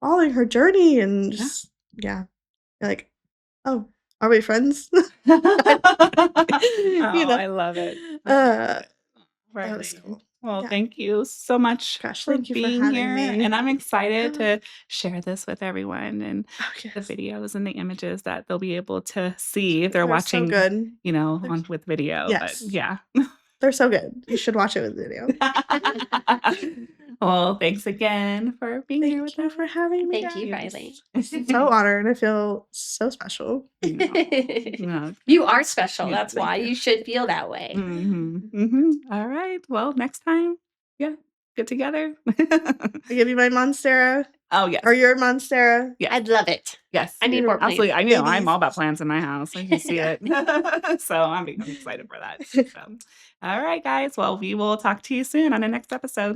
C: following her journey and just like, oh, are we friends?
B: I love it.
C: That
B: Right.
C: was cool.
B: Well,
C: Yeah.
B: thank you so much
C: Gosh,
B: for
C: thank you for
B: being
C: having
B: here.
C: me.
B: And I'm excited
C: Yeah.
B: to share this with everyone and
C: Oh,
B: the
C: yes.
B: videos and the images that they'll be able to see if they're
C: They're so
B: watching,
C: good.
B: on with video.
C: Yes.
B: But yeah.
C: They're so good. You should watch it with video.
B: Well, thanks again for being here with
C: Thank you
B: us.
C: for having me.
A: Thank you,
C: guys.
A: Riley.
C: So honored. I feel so special.
B: No.
A: You are special.
B: Yeah,
A: That's
C: thank
A: why
C: you.
A: you should feel that way.
B: All right. Well, next time, get together.
C: I give you my Monstera.
B: Oh, yes.
C: Or your monstera?
B: Yes.
A: I'd love it.
B: Yes.
A: I need more plants.
B: Absolutely. I know. I'm
C: Babies.
B: all about plants in my house. I can see it. So I'm excited for that. So, all right, guys. Well, we will talk to you soon on the next episode.